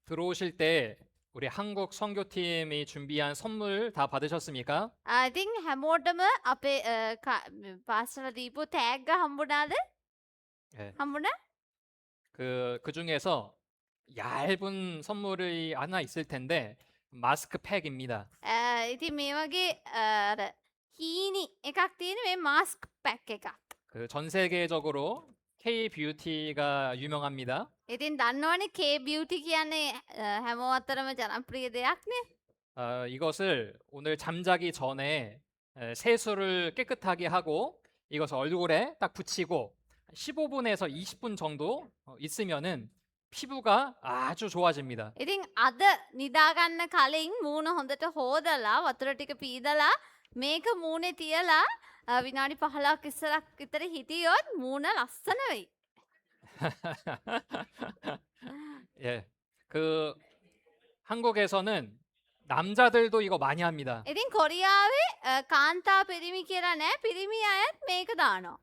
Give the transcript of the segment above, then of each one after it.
들어오실 때 우리 한국 선교팀이 준비한 선물 다 받으셨습니까? ඉතින් හැමෝටම අපේ පාසල දීපු තෑග්ග හම්බුනාද? 예. හම්බුණා? 그 중에서 얇은 선물이 하나 있을 텐데 마스크팩입니다. ඉතින් මේ වගේ අර හීනි එකක් තියෙන මේ මාස්ක් පැක් එකක්. 그 전 세계적으로 K 뷰티가 유명합니다. ඉතින් දන්නවනේ K beauty කියන්නේ හැමෝ අතරම ජනප්‍රිය දෙයක්නේ. 이것을 오늘 잠자기 전에 세수를 깨끗하게 하고 이것을 얼굴에 딱 붙이고 15분에서 20분 정도 있으면은 피부가 아주 좋아집니다. ඉතින් අද නිදාගන්න කලින් මූණ හොඳට හෝදලා වතුර ටික පීදලා මේක මූණේ තියලා විනාඩි 15ක් ඉස්සරක් විතර හිටියොත් මූණ ලස්සන වෙයි. 예. 그 한국에서는 남자들도 이거 많이 합니다. ඉතින් කොරියාවේ කාන්තා පිරිමි කියලා නෑ පිරිමි අයත් මේක දානවා.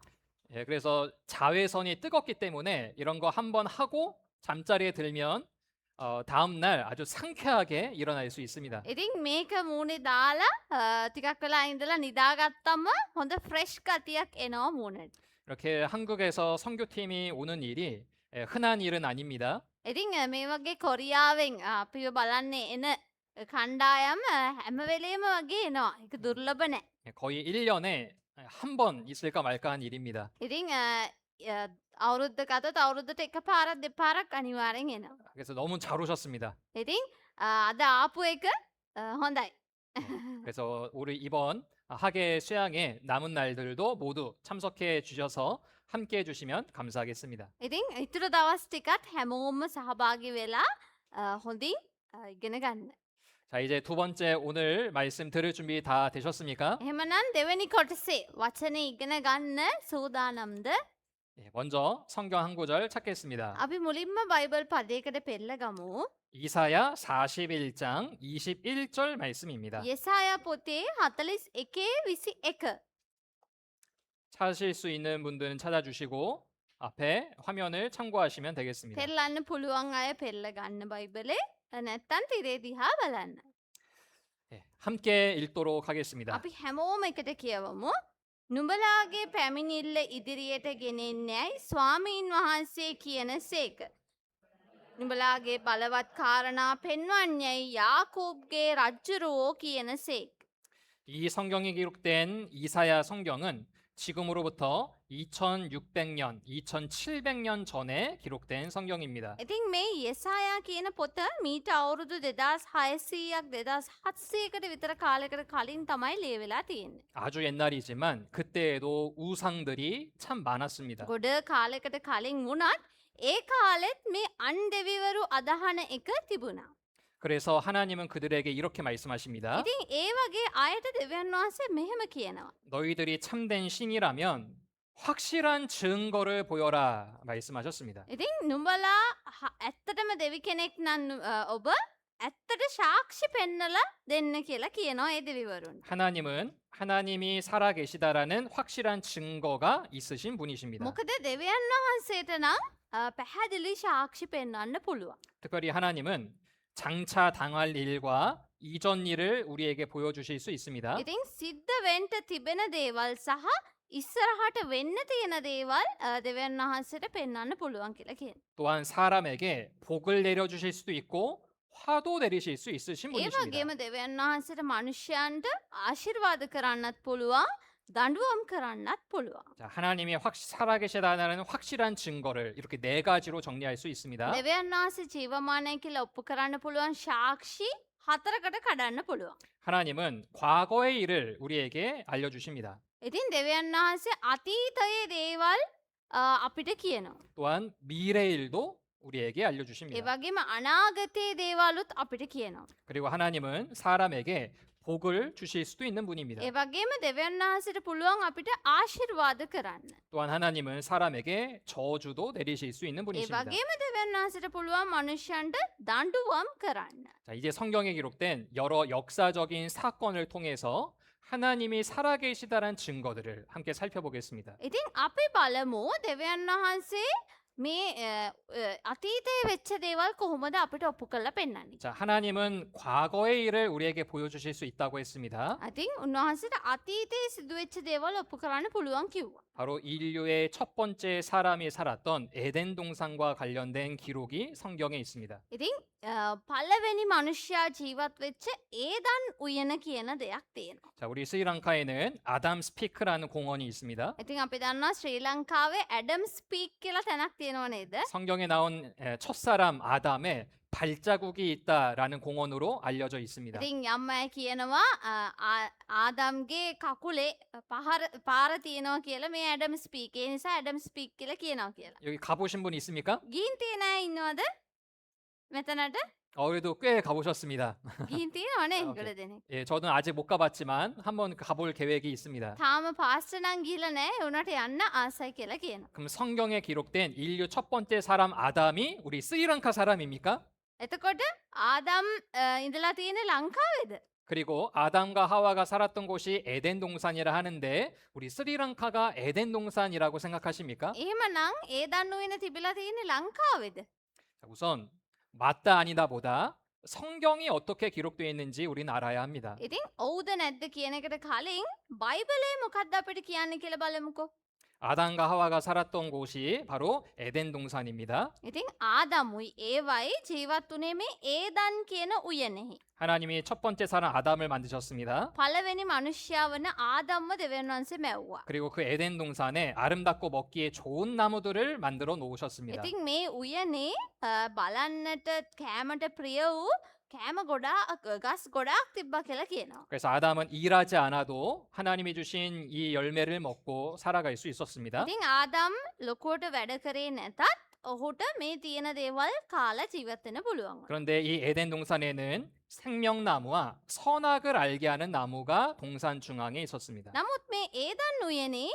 예, 그래서 자외선이 뜨겁기 때문에 이런 거 한번 하고 잠자리에 들면 다음 날 아주 상쾌하게 일어날 수 있습니다. ඉතින් මේක මූණේ දාලා ටිකක් වෙලා ඉඳලා නිදාගත්තම හොඳ ෆ්‍රෙෂ් ගතියක් එනවා මූණට. 이렇게 한국에서 선교팀이 오는 일이 흔한 일은 아닙니다. ඉතින් මේ වගේ කොරියාවෙන් අපිව බලන්නේ එන කණ්ඩායම හැම වෙලේම වගේ එනවා. ඒක දුර්ලභ නෑ. 거의 1년에 한 번 있을까 말까 한 일입니다. ඉතින් අවුරුද්ද ගතොත් අවුරුද්දට එක පාරක් දෙපාරක් අනිවාර්යෙන් එනවා. 그래서 너무 잘 오셨습니다. ඉතින් අද ආපු එක හොඳයි. 그래서 우리 이번 학예 수양의 남은 날들도 모두 참석해 주셔서 함께 해 주시면 감사하겠습니다. ඉතින් ඉතුරු දවස් ටිකත් හැමෝම සහභාගී වෙලා හොඳින් ඉගෙන ගන්න. 자, 이제 두 번째 오늘 말씀 들을 준비 다 되셨습니까? එහෙමනම් දෙවෙනි කොටසේ වචනේ 이ගෙන ගන්න සූදානම්ද? 예, 먼저 성경 한 구절 찾겠습니다. අපි මුලින්ම බයිබල් පදයකට පෙරලා ගමු. 이사야 41장 21절 말씀입니다. 예사야 පොතේ 41:21. 찾으실 수 있는 분들은 찾아주시고 앞에 화면을 참고하시면 되겠습니다. පෙරලන්න පුළුවන් අය පෙරලා ගන්න බයිබලේ. නැත්තම් තිරේ දිහා බලන්න. 예, 함께 읽도록 하겠습니다. අපි හැමෝම එකට කියවමු. නුඹලාගේ පැමිණිල්ල ඉදිරියට ගෙනෙන්නේයි ස්වාමීන් වහන්සේ කියනසේක. නුඹලාගේ බලවත් කාරණා පෙන්වන්නේයි යාකෝබ්ගේ රජ්ජුරුවෝ කියනසේක. 이 성경이 기록된 이사야 성경은 지금으로부터 2600년, 2700년 전에 기록된 성경입니다. ඉතින් මේ යෙසායා කියන පොත මීට අවුරුදු 2600ක් 2700කට විතර කාලයකට කලින් තමයි ලියවිලා තියෙන්නේ. 아주 옛날이지만 그때에도 우상들이 참 많았습니다. ගොඩ කාලයකට කලින් වුණත් ඒ කාලෙත් මේ අන් දෙවිවරු අදහන එක තිබුණා. 그래서 하나님은 그들에게 이렇게 말씀하십니다. ඉතින් ඒ වගේ අයට දෙවියන් වහන්සේ මෙහෙම කියනවා. 너희들이 참된 신이라면 확실한 증거를 보여라 말씀하셨습니다. ඉතින් නුඹලා ඇත්තටම දෙවි කෙනෙක් නම් ඔබ ඇත්තට සාක්ෂි පෙන්නලා දෙන්න කියලා කියනවා ඒ දෙවිවරුන්. 하나님은 하나님이 살아계시다라는 확실한 증거가 있으신 분이십니다. මොකද දෙවියන් වහන්සේට නම් පැහැදිලි සාක්ෂි පෙන්වන්න පුළුවන්. 특별히 하나님은 장차 당할 일과 이전 일을 우리에게 보여주실 수 있습니다. ඉතින් සිද්ධ වෙන්න තිබෙන දේවල් සහ ඉස්සරහට වෙන්න තියෙන දේවල් දෙවියන් වහන්සේට පෙන්වන්න පුළුවන් කියලා කියනවා. 또한 사람에게 복을 내려주실 수도 있고 화도 내리실 수 있으신 ඒ 분이십니다. වගේම දෙවියන් වහන්සේට මනුෂ්‍යයන්ට ආශිර්වාද කරන්නත් පුළුවන්, දඬුවම් කරන්නත් පුළුවන්. 자, 하나님이 살아계시다는 확실한 증거를 이렇게 네 가지로 정리할 수 있습니다. දෙවියන් වහන්සේ ජීවමානයි කියලා ඔප්පු කරන්න පුළුවන් සාක්ෂි 4කට කඩන්න පුළුවන්. 하나님은 과거의 일을 우리에게 알려주십니다. ඉතින් දෙවියන් වහන්සේ අතීතයේ දේවල් අපිට කියනවා. 또한 미래 일도 우리에게 ඒ 알려주십니다. වගේම අනාගතයේ දේවලුත් අපිට කියනවා. 그리고 하나님은 사람에게 복을 주실 수도 있는 분입니다. ඒ වගේම දෙවියන් වහන්සේට පුළුවන් අපිට ආශිර්වාද කරන්න. 또한 하나님은 사람에게 저주도 내리실 수 있는 ඒ 분이십니다. වගේම දෙවියන් වහන්සේට පුළුවන් මනුෂ්‍යයන්ට දඬුවම් කරන්න. 자, 이제 성경에 기록된 여러 역사적인 사건을 통해서 하나님이 살아계시다란 증거들을 함께 살펴보겠습니다. ඉතින් අපි බලමු දෙවියන් වහන්සේ මේ අතීතයේ වෙච්ච දේවල් කොහොමද අපිට ඔප්පු කරලා පෙන්වන්නේ? 자, 하나님은 과거의 일을 우리에게 보여주실 수 있다고 했습니다. ඉතින් උන්වහන්සේට අතීතයේ සිදුවෙච්ච දේවල් ඔප්පු කරන්න පුළුවන් කිව්වා. 바로 인류의 첫 번째 사람이 살았던 에덴 동산과 관련된 기록이 성경에 있습니다. ඉතින් පළවෙනි මනුෂ්‍යයා ජීවත් වෙච්ච ඒදන් උයන කියන දෙයක් තියෙනවා. 자, 우리 스리랑카에는 아담 스피크라는 공원이 있습니다. ඉතින් අපි දන්නවා ශ්‍රී ලංකාවේ ඇඩම් ස්පීක් කියලා තැනක් තියෙනව නේද? 성경에 나온 첫사람 아담의 발자국이 있다라는 공원으로 알려져 있습니다. ඉතින් යම් අය කියනවා ආදම්ගේ කකුලේ පාර තියෙනවා කියලා මේ ඇඩම් ස්පීක්. ඒ නිසා ඇඩම් ස්පීක් කියලා කියනවා කියලා. 여기 가보신 분 있습니까? ගිහින් තියෙන අය ඉන්නවද? මෙතනට 그래도 꽤 가보셨습니다. ගිහින් තියෙනවනේ 아, 오케이. ගොඩ දෙනෙක්. 예, 저는 아직 못 가봤지만 한번 가볼 계획이 있습니다. තාම පාස්ටර් නම් ගිහලා නැහැ. ඒ උනට යන්න ආසයි කියලා කියනවා. 그럼 성경에 기록된 인류 첫 번째 사람 아담이 우리 스리랑카 사람입니까? එතකොට ආදම් ඉඳලා තියෙන ලංකාවේද? 그리고 아담과 하와가 살았던 곳이 에덴 동산이라 하는데 우리 스리랑카가 에덴 동산이라고 생각하십니까? එහෙමනම් ඒ දන්නුවෙන තිබිලා තියෙන්නේ ලංකාවේද? 자, 우선 맞다 아니다 보다 성경이 어떻게 기록되어 있는지 우리는 알아야 합니다. ඉතින් ඔව්ද නැද්ද කියන එකට කලින් බයිබලයේ මොකක්ද අපිට කියන්නේ කියලා බලමුකෝ. 아담과 하와가 살았던 곳이 바로 에덴 동산입니다. ඉතින් ආදම්ුයි ඒවයි ජීවත් වුණේ මේ ඒදන් කියන උයනෙහි. 하나님이 첫 번째 사람 아담을 만드셨습니다. පළවෙනි මනුෂ්‍යයා වන ආදම්ව දෙවියන් වහන්සේ මැව්වා. 그리고 그 에덴 동산에 아름답고 먹기에 좋은 나무들을 만들어 놓으셨습니다. ඉතින් මේ උයනේ බලන්නට කෑමට ප්‍රිය වූ කෑම ගොඩාක් ගස් ගොඩාක් තිබ්බා කියලා කියනවා. 그래서 아담은 일하지 않아도 하나님이 주신 이 열매를 먹고 살아갈 수 있었습니다. ඉතින් ආදම් ලොකුවට වැඩ කරේ නැතත් ඔහුට මේ තියෙන දේවල් කාලා ජීවත් වෙන්න පුළුවන් වුණා. 그런데 이 에덴 동산에는 생명나무와 선악을 알게 하는 나무가 동산 중앙에 있었습니다. නමුත් මේ ඒදන් උයනේ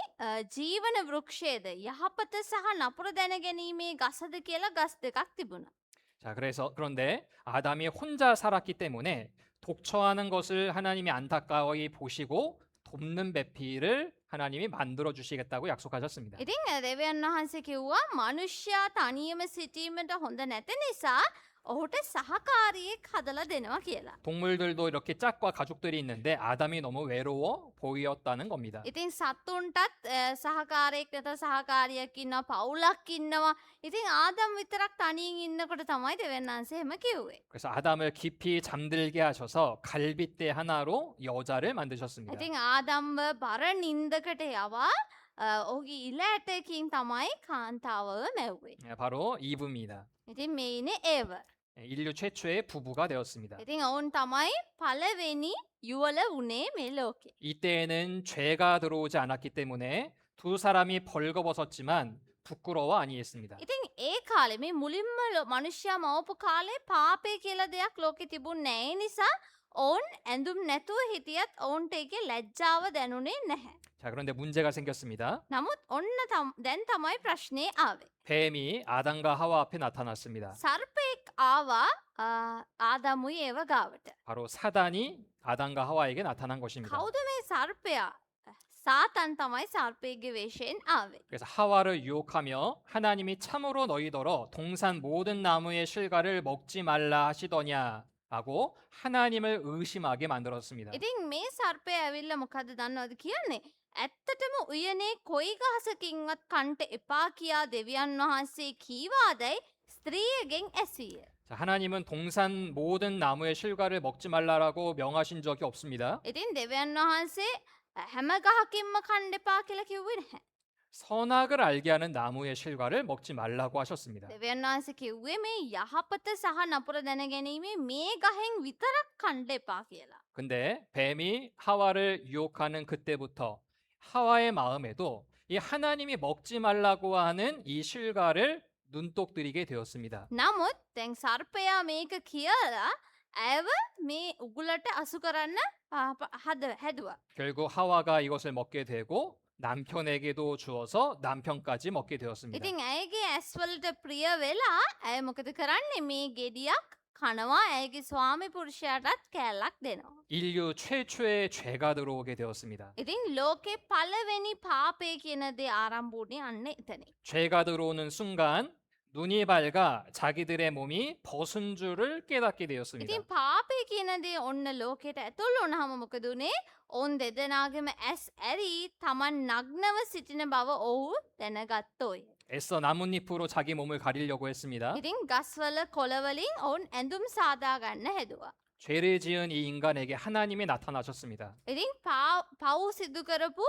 ජීවන වෘක්ෂයේද යහපත සහ නපුර දැන ගැනීමේ ගසද කියලා ගස් දෙකක් තිබුණා. 자, 그런데 아담이 혼자 살았기 때문에 독처하는 것을 하나님이 안타까워히 보시고 돕는 배필을 하나님이 만들어 주시겠다고 약속하셨습니다. ඉතින් දෙවියන් වහන්සේ කිව්වා මනුෂ්‍යයා තනියම සිටීමට හොඳ නැත නිසා ඔහුට සහකාරියෙක් හදලා දෙනවා කියලා. 동물들도 이렇게 짝과 가족들이 있는데 아담이 너무 외로워 보였다는 겁니다. ඉතින් සත්තුන්ටත් සහකාරයෙක් නැත සහකාරියක් ඉන්නවා පවුලක් ඉන්නවා. ඉතින් ආදම් විතරක් තනියෙන් ඉන්නකොට තමයි දෙවියන් වහන්සේ එහෙම කිව්වේ. 그래서 아담을 깊이 잠들게 하셔서 갈빗대 하나로 여자를 만드셨습니다. ඉතින් ආදම්ව බර නින්දකට යවා ඔහුගේ ඉල ඇටකින් තමයි කාන්තාවව මැව්වේ. 바로 이브입니다. ඉතින් මේ ඉන්නේ ඒව. 인류 최초의 부부가 되었습니다. ඉතින් ඔවුන් තමයි පළවෙනි යුවල වුණේ මේ ලෝකේ. 이때에는 죄가 들어오지 않았기 때문에 두 사람이 벌거벗었지만 부끄러워 아니했습니다. ඉතින් ඒ කාලේ මේ මුලින්ම මනුෂ්‍යයා මවපු කාලේ පාපය කියලා දෙයක් ලෝකෙ තිබුණ නැහැ. ඒ නිසා ඔවුන් ඇඳුම් නැතුව හිටියත් ඔවුන්ට ඒකේ ලැජ්ජාව දැනුනේ නැහැ. 자, 그런데 문제가 생겼습니다. නමුත් ඔන්න දැන් තමයි ප්‍රශ්නේ ආවේ. 뱀이 아담과 하와 앞에 나타났습니다. සර්පෙක් ආවා ආදමුයි ඒව ගාවට. 바로 사단이 아담과 하와에게 나타난 것입니다. කවුද මේ සර්පයා? සාතන් තමයි සර්පයේ වේශයෙන් ආවේ. 그래서 하와를 유혹하며 하나님이 참으로 너희더러 동산 모든 나무의 실과를 먹지 말라 하시더냐라고 하나님을 의심하게 만들었습니다. ඉතින් මේ සර්පය ඇවිල්ලා මොකද්ද දන්නවද කියන්නේ? ඇත්තටම උයනේ කොයි ගහසකින්වත් කන්ට එපා කියා දෙවියන් වහන්සේ කීවාදයි ස්ත්‍රියගෙන් ඇසීය. 자, 하나님은 동산 모든 나무의 실과를 먹지 말라라고 명하신 적이 없습니다. ඉතින් දෙවියන් වහන්සේ හැම ගහකින්ම කන්න එපා කියලා කිව්වේ නැහැ. 선악을 알게 하는 나무의 실과를 먹지 말라고 하셨습니다. දෙවියන් වහන්සේ කිව්වේ මේ යහපත සහ නපුර දැන ගැනීමේ මේ ගහෙන් විතරක් කන්න එපා කියලා. 근데 뱀이 하와를 유혹하는 그때부터 하와의 마음에도 이 하나님이 먹지 말라고 하는 이 실과를 눈독 들이게 되었습니다. නමුත් දැන් සර්පයා මේක කියලා ඇව මේ උගුලට අසු කරන්න හැදුවා. 결국 하와가 이것을 먹게 되고 남편에게도 주어서 남편까지 먹게 되었습니다. ඉතින් ඇයගේ ඇස්වලට ප්‍රිය වෙලා ඇය මොකද කරන්නේ මේ ගෙඩියක් කනවා ඇයගේ ස්වාමි පුරුෂයාටත් කෑල්ලක් දෙනවා. 인류 최초의 죄가 들어오게 되었습니다. ඉතින් ලෝකෙ පළවෙනි පාපය කියනදේ ආරම්භූණය අන්න එතනේ. 죄가 들어오는 순간 눈이 밝아 자기들의 몸이 벗은 줄을 깨닫게 되었습니다. ඉතින් පාපය කියනදේ ඔන්න ලෝකෙට ඇතුල් වුණාම මොකද උනේ? ඔවුන් දෙදෙනාගේම ඇස් ඇරි තමන් නග්නව සිටින බව ඔහු දැනගත්තෝය. 애써 나뭇잎으로 자기 몸을 가리려고 했습니다. ඉතින් ගස්වල කොළවලින් ඔවුන් ඇඳුම් සාදාගන්න හැදුවා. 죄를 지은 이 인간에게 하나님이 나타나셨습니다. ඉතින් පව් සිදු කරපු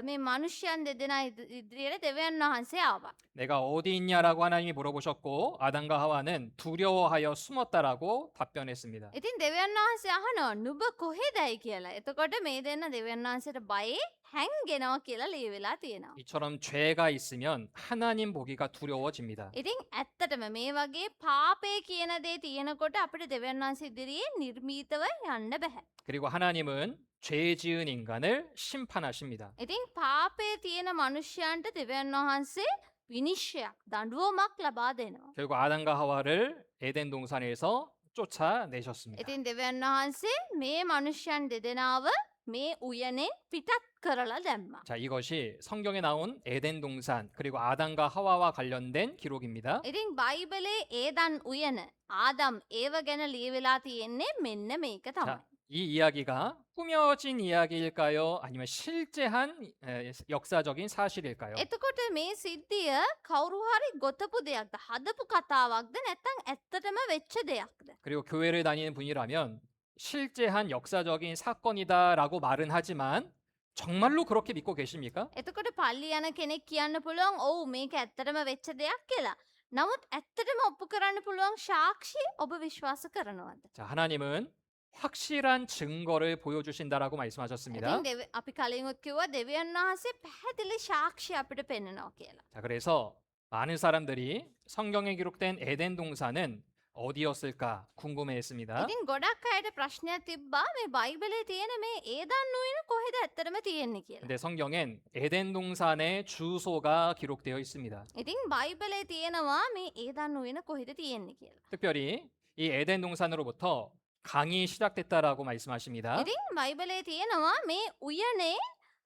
මේ මනුෂ්‍යයන් දෙදෙනා ඉදිරියට දෙවියන් වහන්සේ ආවා. 내가 어디 있냐라고 하나님이 물어보셨고 아담과 하와는 두려워하여 숨었다라고 답변했습니다. ඉතින් දෙවියන් වහන්සේ අහනවා නුඹ කොහෙදයි කියලා. එතකොට මේ දෙන්න දෙවියන් වහන්සේට බයේ හැංගෙනවා කියලා ලියවිලා තියෙනවා. 이처럼 죄가 있으면 하나님 보기가 두려워집니다. ඉතින් ඇත්තටම මේ වගේ පාපය කියන දේ තියෙනකොට අපිට දෙවියන් වහන්සේ ඉදිරියේ නිර්මීතව යන්න බෑ. 그리고 하나님은 죄 지은 인간을 심판하십니다. ඉතින් පාපය තියෙන මනුෂ්‍යයන්ට දෙවියන් වහන්සේ විනිශ්චයක් දඬුවමක් ලබා දෙනවා. 결국 아담과 하와를 에덴 동산에서 쫓아내셨습니다. ඉතින් දෙවියන් වහන්සේ මේ මනුෂ්‍යයන් දෙදෙනාව මේ උයනේ පිටත් කරලා දැම්මා. 자, 이것이 성경에 나온 에덴 동산 그리고 아담과 하와와 관련된 기록입니다. ඉතින් බයිබලේ ඒදන් උයන ආදම් ඒව ගැන ලියවිලා තියෙන්නේ මෙන්න මේක තමයි. 자, 이 이야기가 꾸며진 이야기일까요? 아니면 실제한 역사적인 사실일까요? එතකොට මේ සිද්ධිය කවුරු හරි ගොතපු දෙයක්ද හදපු කතාවක්ද නැත්නම් ඇත්තටම වෙච්ච දෙයක්ද? 그리고 교회를 다니는 분이라면 실제한 역사적인 사건이다라고 말은 하지만 정말로 그렇게 믿고 계십니까? එතකොට පල්ලි යන කෙනෙක් කියන්න පුළුවන් ඔව් මේක ඇත්තටම වෙච්ච දෙයක් කියලා. නමුත් ඇත්තටම ඔප්පු කරන්න පුළුවන් සාක්ෂි ඔබ විශ්වාස කරනවද? 자, 하나님은 확실한 증거를 보여주신다라고 말씀하셨습니다. ඉතින් අපි කලින්ුත් කිව්වා දෙවියන් වහන්සේ පැහැදිලි සාක්ෂි අපිට පෙන්නනවා කියලා. 자, 그래서 많은 사람들이 성경에 기록된 에덴 동산은 어디였을까 궁금해했습니다. ඉතින් ගොඩක් අයට ප්‍රශ්නයක් තිබ්බා මේ බයිබලේ තියෙන මේ ඒදන් උයන කොහෙද ඇත්තටම තියෙන්නේ කියලා. 근데 성경엔 에덴 동산의 주소가 기록되어 있습니다. ඉතින් බයිබලේ තියෙනවා මේ ඒදන් උයන කොහෙද තියෙන්නේ කියලා. 특별히 이 에덴 동산으로부터 강이 시작됐다라고 말씀하십니다. ඉතින් බයිබලේ තියෙනවා මේ උයනේ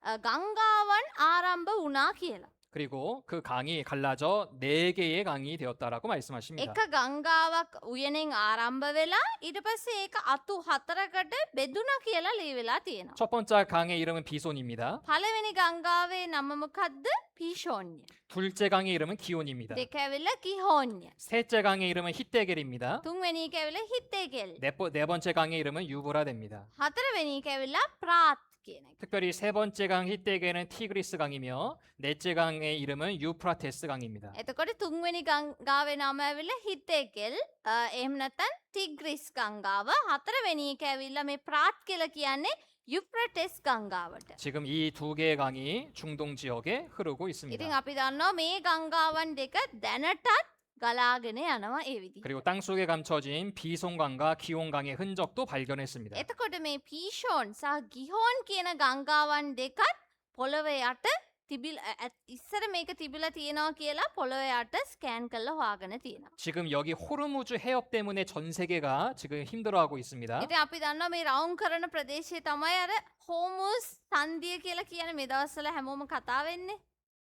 ගංගාවන් ආරම්භ වුණා කියලා. 그리고 그 강이 갈라져 4개의 강이 되었다라고 말씀하십니다. එක ගංගාවක් උයනෙන් ආරම්භ වෙලා ඊට පස්සේ ඒක අතු 4කට බෙදුණා කියලා ලියවිලා තියෙනවා. 첫 번째 강의 이름은 비손입니다. පළවෙනි ගංගාවේ නම මොකද්ද? පීෂෝන්‍ය. 둘째 강의 이름은 기온입니다. දෙක ඇවිල්ලා කිහෝන්‍ය. 셋째 강의 이름은 히데겔입니다. තුන්වෙනි එක ඇවිල්ලා හිත්තේගෙල්. 네 번째 강의 이름은 유브라데입니다. හතරවෙනි එක ඇවිල්ලා ප්‍රාත් කියන එක. 특별히 세 번째 강 히데겔은 티그리스 강이며 넷째 강의 이름은 유프라테스 강입니다. එතකොට තුන්වෙනි ගංගාවේ නම ඇවිල්ලා හිත්තේගෙල්. එහෙම නැත්නම් ටිග්‍රිස් ගංගාව. හතරවෙනි එක ඇවිල්ලා මේ ප්‍රාත් කියලා කියන්නේ යුප්‍රටෙස් ගංගාවට. 지금 이 2개의 강이 중동 지역에 흐르고 있습니다. ඉතින් අපි දන්නවා මේ ගංගාවන් දෙක දැනටත් ගලාගෙන යනවා ඒ විදිහට. 그리고 땅속에 감춰진 비송강과 기온강의 흔적도 발견했습니다. එතකොට මේ පීෂෝන් සහ ගිහෝන් කියන ගංගාවන් දෙකත් පොළොවේ යට ඉස්සර මේක තිබිලා තියෙනවා කියලා පොළොවේ යට ස්කෑන් කරලා හොයාගෙන තියෙනවා. 지금 여기 호르무즈 해협 때문에 전 세계가 지금 힘들어하고 있습니다. ඉතින් අපි දන්නවා මේ රවුම් කරන ප්‍රදේශය තමයි අර හෝමුස් සංදිය කියලා කියන මේ දවස්වල හැමෝම කතා වෙන්නේ.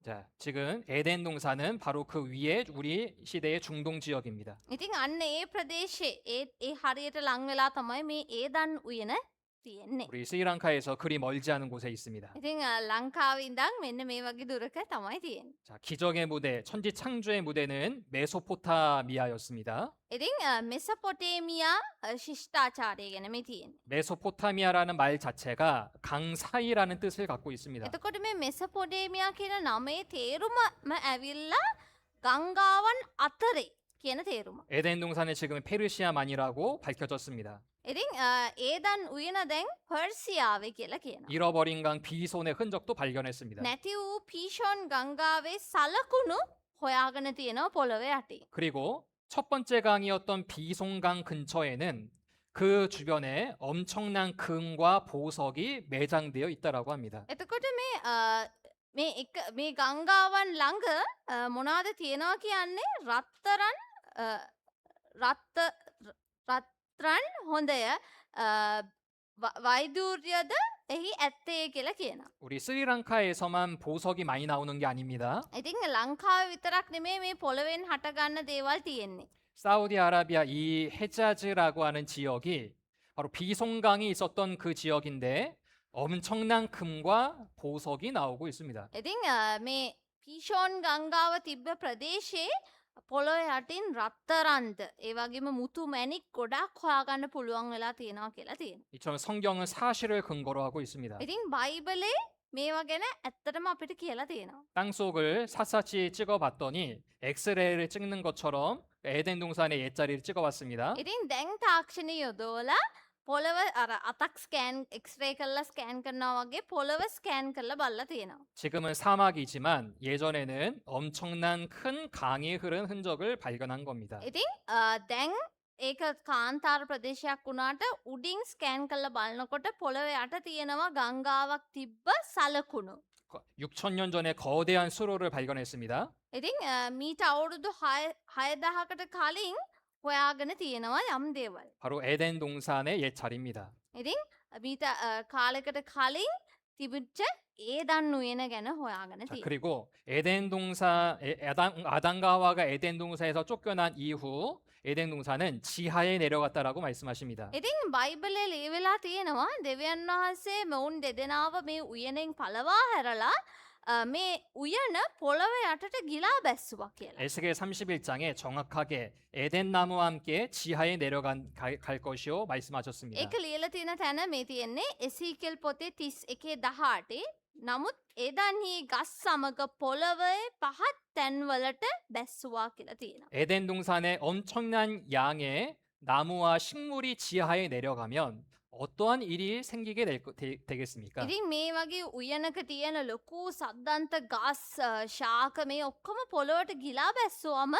자, 지금 에덴 동산은 바로 그 위에 우리 시대의 중동 지역입니다. ඉතින් අන්න ඒ ප්‍රදේශයේ ඒ හරියට ලං වෙලා තමයි මේ ඒදන් උයන තියෙන්නේ. 우리 스리랑카에서 그리 멀지 않은 곳에 있습니다. ඉතින් ලංකාවේ ඉඳන් මෙන්න මේ වගේ දුරක තමයි තියෙන්නේ. 자, 기적의 무대, 천지 창조의 무대는 메소포타미아였습니다. ඉතින් මෙසොපොටේමියා ශිෂ්ටාචාරය ගැන මේ තියෙන්නේ. 메소포타미아라는 말 자체가 강 사이라는 뜻을 갖고 있습니다. එතකොට මේ මෙසොපොටේමියා කියන නමේ තේරුමම ඇවිල්ලා ගංගාවන් අතරේ කියන තේරුම. 에덴 동산은 지금 페르시아만이라고 밝혀졌습니다. ඉතින් ඒදන් උයන දැන් පර්සියාවේ කියලා කියනවා. 잃어버린 강 비손의 흔적도 발견했습니다. නැති වූ පීෂෝන් ගංගාවේ සලකුණු හොයාගෙන තියෙනවා පොළොවේ යටි. 그리고 첫 번째 강이었던 비송강 근처에는 그 주변에 엄청난 금과 보석이 매장되어 있다라고 합니다. එතකොට මේ ගංගාවන් ළඟ මොනවද තියෙනවා කියන්නේ රත්තරන් මාත්‍රන් හොඳය වෛදූර්යද එහි ඇත්තේ කියලා කියනවා. 우리 스리랑카에서만 보석이 많이 나오는 게 아닙니다. ඉතින් ලංකාව විතරක් නෙමේ මේ පොළවෙන් හටගන්න දේවල් තියෙන්නේ. 사우디아라비아 이 헤자즈라고 하는 지역이 바로 비송강이 있었던 그 지역인데 엄청난 금과 보석이 나오고 있습니다. ඉතින් මේ පීෂෝන් ගංගාව තිබ්බ ප්‍රදේශයේ පොළොව යටින් රත්තරන්ද ඒ වගේම මුතු මැණික් ගොඩක් හොයාගන්න පුළුවන් වෙලා තියෙනවා කියලා තියෙනවා. 이처럼 성경은 사실을 근거로 하고 있습니다. ඉතින් බයිබලේ මේවා ගැන ඇත්තටම අපිට කියලා තියෙනවා. 땅속을 샅샅이 찍어봤더니 엑스레이를 찍는 것처럼 에덴 동산의 옛자리를 찍어봤습니다. ඉතින් දැන් තාක්ෂණය යොදවලා පොළව අර අතක් ස්කෑන් එක්ස්රේ කරලා ස්කෑන් කරනවා වගේ පොළව ස්කෑන් කරලා බලලා තියෙනවා. 지금은 사막이지만 예전에는 엄청난 큰 강이 흐른 흔적을 발견한 겁니다. ඉතින් දැන් ඒක කාන්තාර ප්‍රදේශයක් වුණාට උඩින් ස්කෑන් කරලා බලනකොට පොළව යට තියෙනවා ගංගාවක් තිබ්බ සලකුණු. 6,000년 전에 거대한 수로를 발견했습니다. ඉතින් මීට අවුරුදු 6,000කට කලින් හොයාගෙන තියෙනවා යම් දේවල්. 바로 에덴 동산의 옛자리입니다. ඉතින් මීට කාලෙකට කලින් තිබිච්ච ඒදන් උයන ගැන හොයාගෙන 자, තියෙනවා. 그리고 에덴 동산 아담과 하와가 에덴 동산에서 쫓겨난 이후 에덴 동산은 지하에 내려갔다라고 말씀하십니다. ඉතින් බයිබලේ ලියවිලා තියෙනවා දෙවියන් වහන්සේ මොවුන් දෙදෙනාව මේ උයනෙන් පළවා හැරලා මේ උයන පොළව යටට ගිලා බැස්සුවා කියලා. 에스겔 31장에 정확하게 에덴 나무와 함께 지하에 갈 것이요 말씀하셨습니다. ඒක ලියලා තියෙන තැන මේ තියෙන්නේ එසීකෙල් පොතේ 31:18. නමුත් එදන්හි ගස් සමග පොළවේ පහත් තැන්වලට බැස්සුවා කියලා තියෙනවා. 에덴 동산에 엄청난 양의 나무와 식물이 지하에 내려가면 어떠한 일이 생기게 되겠습니까? ඉතින් මේ වගේ උයනක තියෙන ලොකු සද්දන්ත ගස් ශාක මේ ඔක්කොම පොළොවට ගිලා බැස්සුවම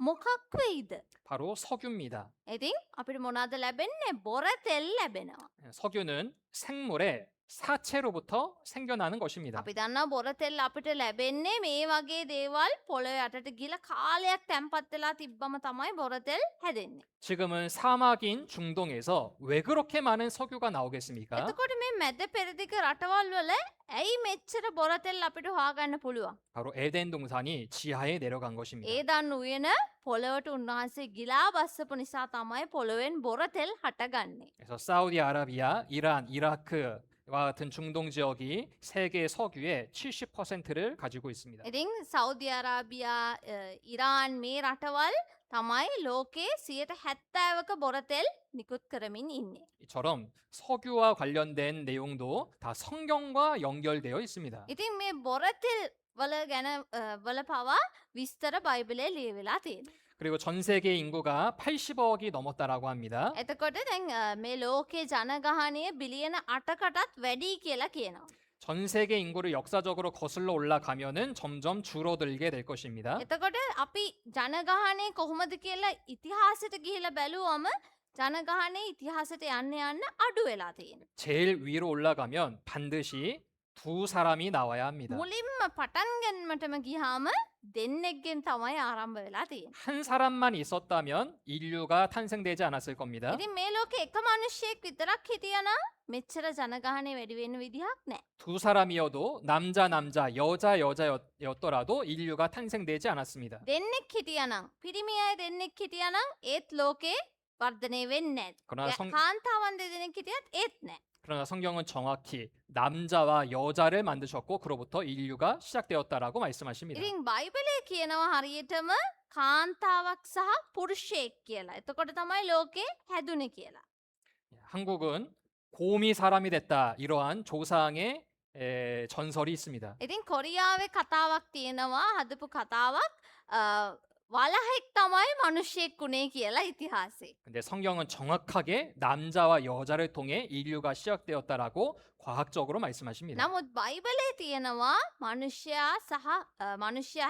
මොකක් වෙයිද? 바로 석유입니다. ඉතින් අපිට මොනවද ලැබෙන්නේ? බොර තෙල් ලැබෙනවා. 석유는 생물의 사체로부터 생겨나는 것입니다. අපි දන්නවා බොර තෙල් අපිට ලැබෙන්නේ මේ වගේ දේවල් පොළොව යටට ගිලා කාලයක් තැම්පත් වෙලා තිබ්බම තමයි බොර තෙල් හැදෙන්නේ. 지금은 사막인 중동에서 왜 그렇게 많은 석유가 나오겠습니까? එතකොට මේ මැද පෙරදිග රටවල් වල ඇයි මෙච්චර බොර තෙල් අපිට හොයාගන්න පුළුවන්? 바로 에덴 동산이 지하에 내려간 것입니다. ඒ දන්න උයන පොළොවට උන්වහන්සේ ගිලා බස්සපු නිසා තමයි පොළොවෙන් බොර තෙල් හටගන්නේ. 그래서 사우디아라비아, 이란, 이라크와 같은 중동 지역이 세계 석유의 70%를 가지고 있습니다. ඉතින් සෞදි අරාබියා ඉරාන් මේ රටවල් තමයි ලෝකයේ 70%ක බොර තෙල් නිකුත් කරමින් ඉන්නේ. 이처럼 석유와 관련된 내용도 다 성경과 연결되어 있습니다. ඉතින් මේ බොර තෙල් වල ගැන වල පවා විස්තර බයිබලයේ ලියවිලා තියෙනවා. 그리고 전 세계 인구가 80억이 넘었다라고 합니다. එතකොට දැන් මේ ලෝකයේ ජනගහනය බිලියන 8කටත් වැඩි කියලා කියනවා. 전 세계 인구를 역사적으로 거슬러 올라가면은 점점 줄어들게 될 것입니다. එතකොට අපි ජනගහනය කොහොමද කියලා ඉතිහාසයට ගිහිලා බැලුවම ජනගහනය ඉතිහාසයට යන්න අඩු වෙලා තියෙනවා. 제일 위로 올라가면 반드시 두 사람이 나와야 합니다. මුලින්ම පටන් ගන්නටම ගියාම දෙන්නෙක්ගෙන් තමයි ආරම්භ වෙලා තියෙන්නේ. 한 사람만 있었다면 인류가 탄생되지 않았을 겁니다. ඉතින් මේ ලෝකේ එක මිනිහෙක් විතරක් හිටියනම් මෙච්චර ජනගහනය වැඩි වෙන්න විදිහක් නැහැ. 두 사람이어도 남자 여자 여자였더라도 인류가 탄생되지 않았습니다. දෙන්නෙක් හිටියනම් පිරිමි අය දෙන්නෙක් හිටියනම් ඒත් ලෝකේ වර්ධනය වෙන්නේ 그러나 නැහැ. කාන්තාවන් දෙදෙනෙක් හිටියත් ඒත් නැහැ. 그러나 성경은 정확히 남자와 여자를 만드셨고 그로부터 인류가 시작되었다라고 말씀하십니다. ඉතින් බයිබලයේ කියනවා හරියටම කාන්තාවක් සහ පුරුෂයෙක් කියලා. එතකොට තමයි ලෝකේ හැදුනේ කියලා. 한국은 곰이 사람이 됐다 이러한 조상의 전설이 있습니다. ඉතින් කොරියාවේ කතාවක් තියෙනවා හදපු කතාවක් වලහෙක් තමයි මිනිහෙක් උනේ කියලා ඉතිහාසයේ. 근데 성경은 정확하게 남자와 여자를 통해 인류가 시작되었다라고 과학적으로 말씀하십니다. නමුත් බයිබලයේ තියෙනවා මිනිසයා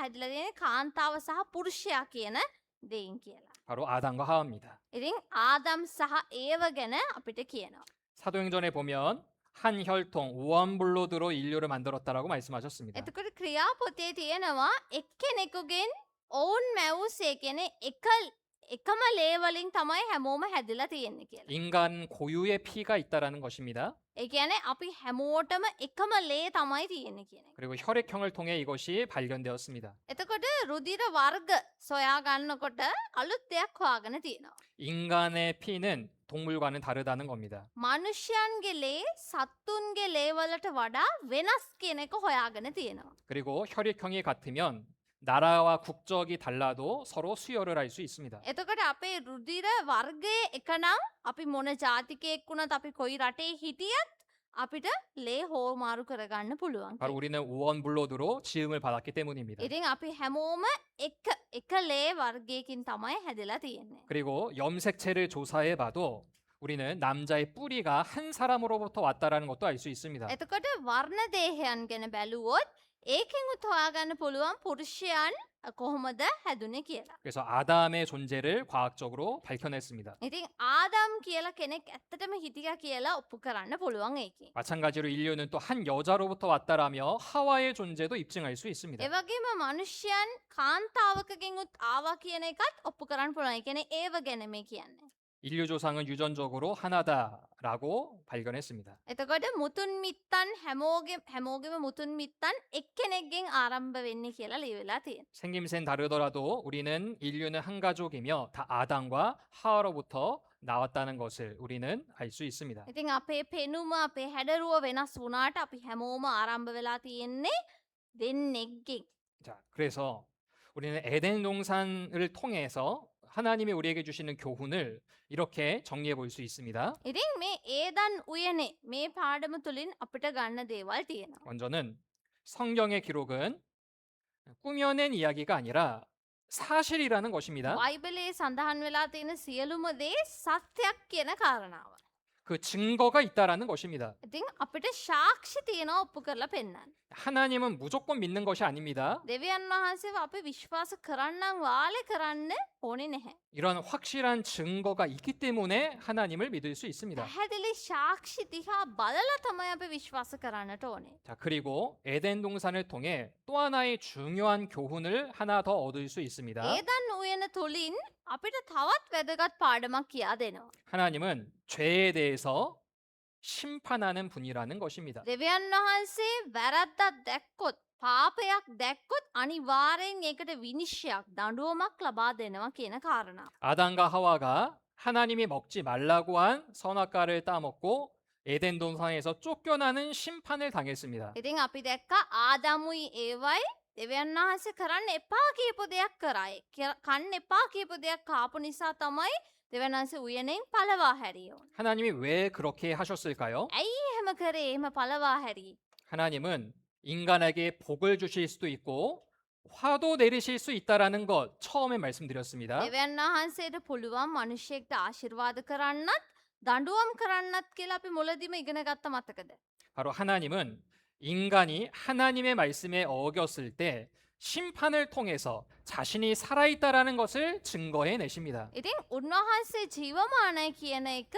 හැදිලා තියෙන්නේ කාන්තාව සහ පුරුෂයා කියන දෙයින් කියලා. 바로 아담과 하와입니다. ඉතින් ආදම් සහ ඒව ගැන අපිට කියනවා. 사도행전에 보면 한 혈통 우원블로드로 인류를 만들었다라고 말씀하셨습니다. එතකොට ක්‍රියාපොතේ තියෙනවා එක්කෙනෙකුගෙන් ඔවුන් මැවුසේ කියන්නේ එකම ලේ වලින් තමයි හැමෝම හැදිලා තියෙන්නේ කියලා. 인간 고유의 피가 있다라는 것입니다. ඒ කියන්නේ අපි හැමෝටම එකම ලේ තමයි තියෙන්නේ කියන එක. 그리고 혈액형을 통해 이것이 발견되었습니다. එතකොට රුධිර වර්ග සොයා ගන්නකොට අලුත් දෙයක් හොයාගෙන තියෙනවා. 인간의 피는 동물과는 다르다는 겁니다. මනුෂ්‍යයන්ගේ ලේ සත්තුන්ගේ ලේ වලට වඩා වෙනස් කියන එක හොයාගෙන තියෙනවා. 그리고 혈액형이 같으면 나라와 국적이 달라도 서로 수혈을 할 수 있습니다. එතකොට අපේ රුධිර වර්ගය එකනම් අපි මොන ජාතිකයෙක් වුණත් අපි කොයි රටේ හිටියත් අපිට ලේ හෝමාරු කරගන්න පුළුවන්. 바로 우리는 우원블로드로 지음을 받았기 때문입니다. ඉතින් අපි හැමෝම එක ලේ වර්ගයකින් තමයි හැදලා තියෙන්නේ. 그리고 염색체를 조사해 봐도 우리는 남자의 뿌리가 한 사람으로부터 왔다라는 것도 알 수 있습니다. එතකොට වර්ණ දේහයන් ගැන බැලුවොත් ඒකෙන් උත් හොයාගන්න පුළුවන් පුරුෂයන් කොහොමද හැදුනේ කියලා. 그래서 아담의 존재를 과학적으로 밝혀냈습니다. ඉතින් ආදම් කියලා කෙනෙක් ඇත්තටම හිටියා කියලා ඔප්පු කරන්න පුළුවන් ඒකේ. 마찬가지로 인류는 또 한 여자로부터 왔다라며 하와의 존재도 입증할 수 있습니다. ඒ වගේම මිනිස්යන් කාන්තාවකගෙන් උත් ආවා කියන එකත් ඔප්පු කරන්න පුළුවන්. ඒ කියන්නේ ඒව ගැන මේ කියන්නේ. 인류 조상은 유전적으로 하나다라고 발견했습니다. එතකොට මුතුන් මිත්තන් හැමෝගෙම මුතුන් මිත්තන් එක්කෙනෙක්ගෙන් ආරම්භ වෙන්නේ කියලා ලියවිලා තියෙනවා. 생김새는 다르더라도 우리는 인류는 한 가족이며 다 아담과 하와로부터 나왔다는 것을 우리는 알 수 있습니다. ඉතින් අපේ පෙනුම අපේ හැඩරුව වෙනස් වුණාට අපි හැමෝම ආරම්භ වෙලා තියෙන්නේ දෙන්නෙක්ගෙන්. 자, 그래서 우리는 에덴 동산을 통해서 하나님이 우리에게 주시는 교훈을 이렇게 정리해 볼 수 있습니다. ඉතින් මේ ඒදන් උයනේ මේ පාඩම තුලින් අපිට ගන්න දේවල් තියෙනවා. 먼저는 성경의 기록은 꾸며낸 이야기가 아니라 사실이라는 것입니다. බයිබලයේ සඳහන් වෙලා තියෙන සියලුම දේ සත්‍යයක් කියන කාරණාව. 그 증거가 있다라는 것입니다. ඉතින් අපිට සාක්ෂි තියෙනවා ඔප්පු කරලා පෙන්නන්න. 하나님은 무조건 믿는 것이 아닙니다. දෙවියන් වහන්සේව අපි විශ්වාස කරන්නම් වාලේ කරන්න ඕනේ නැහැ. 이런 확실한 증거가 있기 때문에 하나님을 믿을 수 있습니다. පැහැදිලි සාක්ෂි දිහා බලලා තමයි අපි විශ්වාස කරන්නට ඕනේ. 자, 그리고 에덴 동산을 통해 또 하나의 중요한 교훈을 하나 더 얻을 수 있습니다. ඒදන් උයන තුලින් අපිට තවත් වැදගත් පාඩමක් කියා දෙනවා. 하나님은 죄에 대해서 심판하는 분이라는 것입니다. දෙවියන් වහන්සේ වැරද්දක් දැක්කොත් පාපයක් දැක්කොත් අනිවාර්යෙන් ඒකට විනිශ්චයක් දඬුවමක් ලබා දෙනවා කියන කාරණා. 아담과 하와가 하나님이 먹지 말라고 한 선악과를 따먹고 에덴 동산에서 쫓겨나는 심판을 당했습니다. ඉතින් අපි දැක්ක ආදමුයි ඒවයි දෙවියන් වහන්සේ කරන්න එපා කියපු දෙයක් කරයි. කන්න එපා කියපු දෙයක් කාපු නිසා තමයි දෙවියන් වහන්සේ උයනෙන් පළවා හැරියෝ. 하나님이 왜 그렇게 하셨을까요? ඇයි එහෙම කරේ? එහෙම පළවා හැරි? 하나님은 인간에게 복을 주실 수도 있고 화도 내리실 수 있다라는 것 처음에 말씀드렸습니다. දෙවියන් වහන්සේට පුළුවන් මිනිහෙක්ට ආශිර්වාද කරන්නත් දඬුවම් කරන්නත් කියලා අපි මුලදීම ඉගෙන ගත්ත මතකද? 바로 하나님은 인간이 하나님의 말씀에 어겼을 때 심판을 통해서 자신이 살아있다라는 것을 증거해 내십니다. ඉතින් උන්වහන්සේ ජීවමානයි කියන එක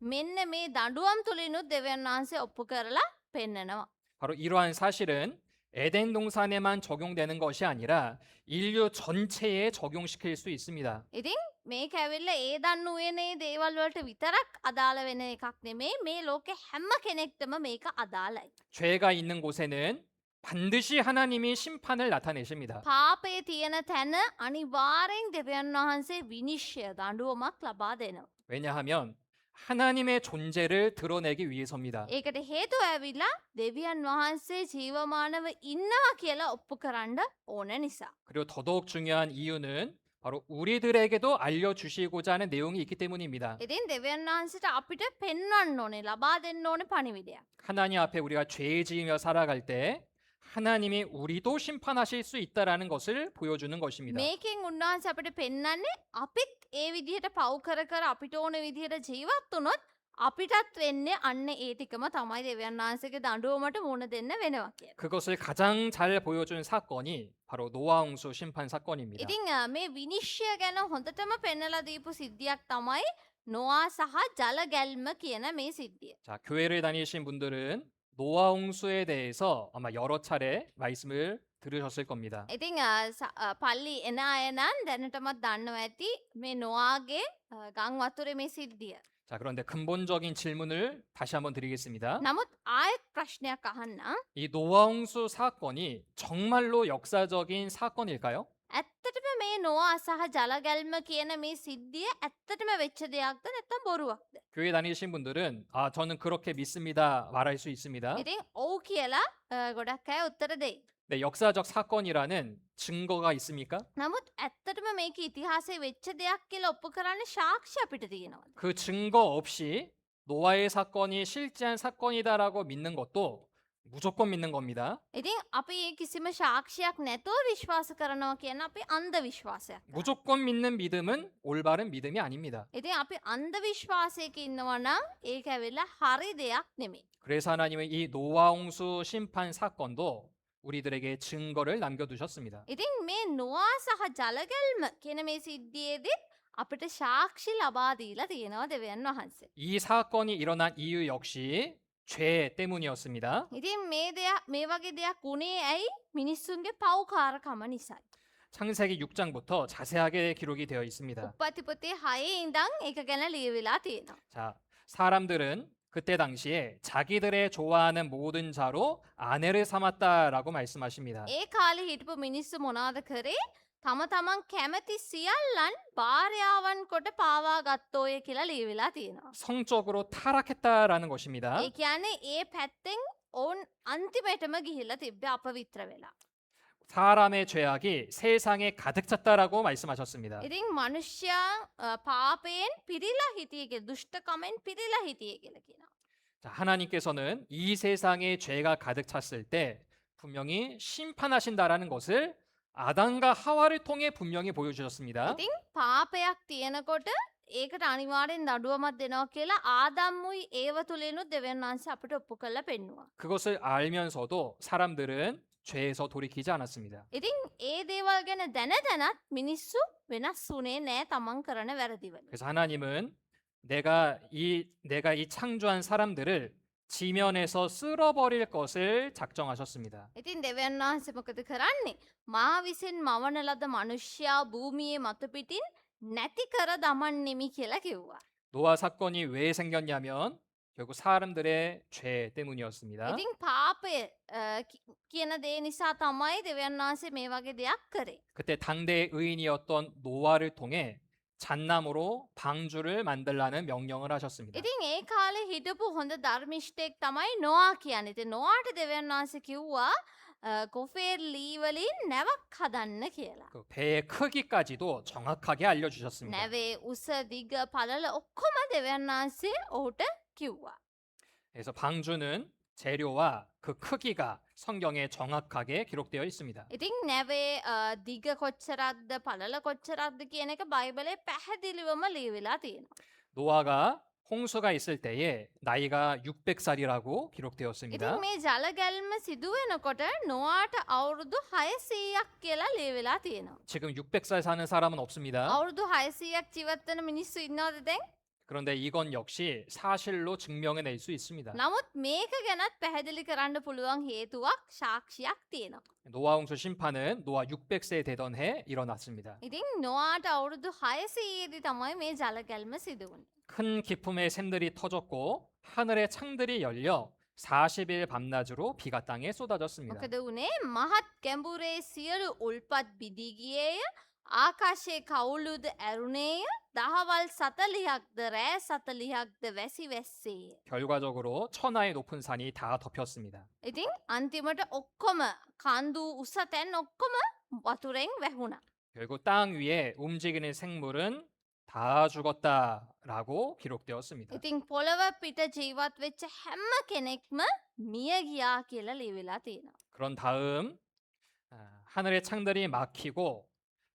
මෙන්න මේ දඬුවම් තුලිනුත් දෙවියන් වහන්සේ ඔප්පු කරලා පෙන්නනවා. 바로 이러한 사실은 에덴 동산에만 적용되는 것이 아니라 인류 전체에 적용시킬 수 있습니다. ඉතින් මේක ඇවිල්ලා ඒ දන්න උයනේ දේවල් වලට විතරක් අදාළ වෙන එකක් නෙමෙයි මේ ලෝකේ හැම කෙනෙක්ටම මේක අදාළයි. 죄가 있는 곳에는 반드시 하나님이 심판을 나타내십니다. පාපේ තියෙන තැන අනිවාර්යෙන් දෙවියන් වහන්සේ විනිශ්චය දඬුවමක් ලබා දෙනවා. 왜냐하면 하나님의 존재를 드러내기 위해서입니다. ඒකට හේතුව ඇවිල්ලා දෙවියන් වහන්සේ ජීවමානව ඉන්නවා කියලා ඔප්පු කරන්න ඕන නිසා. 그리고 더더욱 중요한 이유는 바로 우리들에게도 알려주시고자 하는 내용이 있기 때문입니다. ඉතින් දෙවියන් වහන්සේට අපිට පෙන්වන්න ඕනේ ලබා දෙන්න ඕනේ පණිවිඩයක්. 하나님 앞에 우리가 죄 지으며 살아갈 때 하나님이 우리도 심판하실 수 있다라는 것을 보여주는 것입니다. මේකෙන් උන්වහන්සේ අපිට පෙන්වන්නේ අපිත් ඒ විදිහට පව් කර කර අපිට ඕන විදිහට ජීවත් වුණොත් අපිටත් වෙන්නේ අන්න ඒ ටිකම තමයි දෙවියන් වහන්සේගේ දඬුවමට මුහුණ දෙන්න වෙනවා කියලා. 그것을 가장 잘 보여준 사건이 바로 노아홍수 심판 사건입니다. ඉතින් මේ විනිශ්චය ගැන හොඳටම පෙන්නලා දීපු සිද්ධියක් තමයි නොආ සහ ජල ගැල්ම කියන මේ සිද්ධිය. 자, 교회를 다니신 분들은 노아홍수에 대해서 아마 여러 차례 말씀을 들으셨을 겁니다. ඉතිං පල්ලි එන අයනන් දැනටමත් දන්නව ඇති මේ නොවාගේ ගං වතුර මේ සිද්ධිය. 자, 그런데 근본적인 질문을 다시 한번 드리겠습니다. නමුත් ආයත් ප්‍රශ්නයක් අහන්න. 이 노아홍수 사건이 정말로 역사적인 사건일까요? ඇත්තටම මේ නොවා සහ ජලගැල්ම කියන මේ සිද්ධිය ඇත්තටම වෙච්ච දෙයක්ද නැත්තම් බොරුවක්ද. 교회 다니신 분들은 아, 저는 그렇게 믿습니다. 말할 수 있습니다. ඉතින් ඔව් කියලා ගොඩක් අය උත්තර දෙයි. 네, 역사적 사건이라는 증거가 있습니까? නමුත් ඇත්තටම මේක ඉතිහාසයේ වෙච්ච දෙයක් කියලා ඔප්පු කරන්න සාක්ෂි අපිට තියෙනවද? 그 증거 없이 노아의 사건이 실제한 사건이다라고 믿는 것도 무조건 믿는 겁니다. ඉතින් අපි ඒ කිසිම ශාක්ෂයක් නැතුව විශ්වාස කරනවා කියන අපි අන්ධ විශ්වාසයක්. 무조건 믿는 믿음은 올바른 믿음이 아닙니다. ඉතින් අපි අන්ධ විශ්වාසයක ඉන්නවා නම් ඒක ඇවිල්ලා හරි දෙයක් නෙමෙයි. 그래서 하나님은 이 노아홍수 심판 사건도 우리들에게 증거를 남겨두셨습니다. ඉතින් මේ නොවා සහ ජලගැල්ම කියන මේ සිද්ධියේදී අපිට සාක්ෂි ලබා දීලා තියෙනවා දෙවියන් වහන්සේ. 이 사건이 일어난 이유 역시 죄 때문이었습니다. ඉතින් මේ වගේ දෙයක් වුණේ ඇයි? මිනිස්සුන්ගේ පව්කාරකම නිසායි. 창세기 6장부터 자세하게 기록이 되어 있습니다. උප්පත්තිපොතේ 6 ඉඳන් ඒක ගැන ලියවිලා තියෙනවා. 자, 사람들은 그때 당시에 자기들의 좋아하는 모든 자로 아내를 삼았다라고 말씀하십니다. ඒ කාලේ හිටපු මිනිස්සු මොනවද කරේ? තම තමන් කැමති සියල්ලන් භාර්යාවන් කොට පාවා ගත්තෝය කියලා ලියවිලා තියෙනවා. 성적으로 타락했다라는 것입니다. ඒ කියන්නේ ඒ පැත්තෙන් ඔවුන් අන්තිමටම ගිහිල්ලා තිබ්බේ අපවිත්‍ර වෙලා. 사람의 죄악이 세상에 가득 찼다라고 말씀하셨습니다. ඉතින් මනුෂ්‍යයා පාපයෙන් පිරීලා හිටියේ කියලා දුෂ්ටකමෙන් පිරීලා හිටියේ කියලා කියනවා. 자, 하나님께서는 이 세상에 죄가 가득 찼을 때 분명히 심판하신다라는 것을 아담과 하와를 통해 분명히 보여주셨습니다. ඉතින් පාපයක් තියෙනකොට ඒකට අනිවාර්යෙන් දඩුවමක් දෙනවා කියලා ආදම්මුයි ඒව තුලිනුත් දෙවියන් වහන්සේ අපිට ඔප්පු කරලා පෙන්නුවා. 그것을 알면서도 사람들은 죄에서 돌이키지 않았습니다. ඉතින් ඒ දේවල් ගැන දැන දැනත් මිනිස්සු වෙනස් වුණේ නෑ තමන් කරන වැරදිවල. 그래서 하나님은 내가 이 창조한 사람들을 지면에서 쓸어버릴 것을 작정하셨습니다. ඉතින් දෙවියන් වහන්සේ මොකද කරන්නේ? මා විසින් මවන ලද මනුෂ්‍යයා භූමියේ මතු පිටින් නැති කර දමන්නෙමි කියලා කිව්වා. 노아 사건이 왜 생겼냐면 결국 사람들의 죄 때문이었습니다. ඉතින් පාපය කියන දේ නිසා තමයි දෙවියන් වහන්සේ මේ වගේ දෙයක් කරේ. 그때 당대의 의인이었던 노아를 통해 잣나무로 방주를 만들라는 명령을 하셨습니다. ඉතින් ඒ කාලේ හිටපු හොඳ ධර්මිෂ්ඨයෙක් තමයි නොආ කියන්නේ. ඉතින් නොආට දෙවියන් වහන්සේ කිව්වා කොෆේර් ලී වලින් නැවක් හදන්න කියලා. 그 배의 크기까지도 정확하게 알려주셨습니다. නැවේ උස දිග පළල ඔක්කොම දෙවියන් වහන්සේ ඔහුට කිව්වා. 그래서 방주는 재료와 그 크기가 성경에 정확하게 기록되어 있습니다. ඉතින් නැවේ දිග කොච්චරක්ද පළල කොච්චරක්ද කියන එක බයිබලේ පැහැදිලිවම ලියවිලා තියෙනවා. 노아가 홍수가 있을 때에 나이가 600살이라고 기록되었습니다. ඉතින් මේ ජලගැල්ම සිදුවෙනකොට නොආට අවුරුදු 600ක් කියලා ලියවිලා තියෙනවා. 지금 600살 사는 사람은 없습니다. අවුරුදු 600ක් ජීවත් වෙන මිනිස්සු ඉන්නවද දැන්? 그런데 이건 역시 사실로 증명해낼 수 있습니다. නමුත් මේක ගැනත් පැහැදිලි කරන්න පුළුවන් හේතුවක් සාක්ෂියක් තියෙනවා. 노아 홍수 심판은 노아 600세 되던 해 일어났습니다. ඉතින් නොආට අවුරුදු 600ේදී තමයි මේ ජලගැල්ම සිදු වුනේ. 큰 기품의 샘들이 터졌고 하늘의 창들이 열려 40일 밤낮으로 비가 땅에 쏟아졌습니다. මොකද උනේ? මහත් ගැඹුරේ සියලු උල්පත් බිඳී ගියේය. ආකාශයේ කවුළුද ඇරුණේය. දහවල් 40ක්ද රෑ 40ක්ද වැසි වැස්සේය. 결과적으로 천하의 높은 산이 다 덮였습니다. ඉතින් අන්තිමට ඔක්කොම කන්දු උස තැන් ඔක්කොම වතුරෙන් වැහුණා. 결국 땅 위에 움직이는 생물은 다 죽었다라고 기록되었습니다. ඉතින් පොළව පිට ජීවත් වෙච්ච හැම කෙනෙක්ම මිය ගියා කියලා ලියවිලා තියෙනවා. 그런 다음 하늘의 창들이 막히고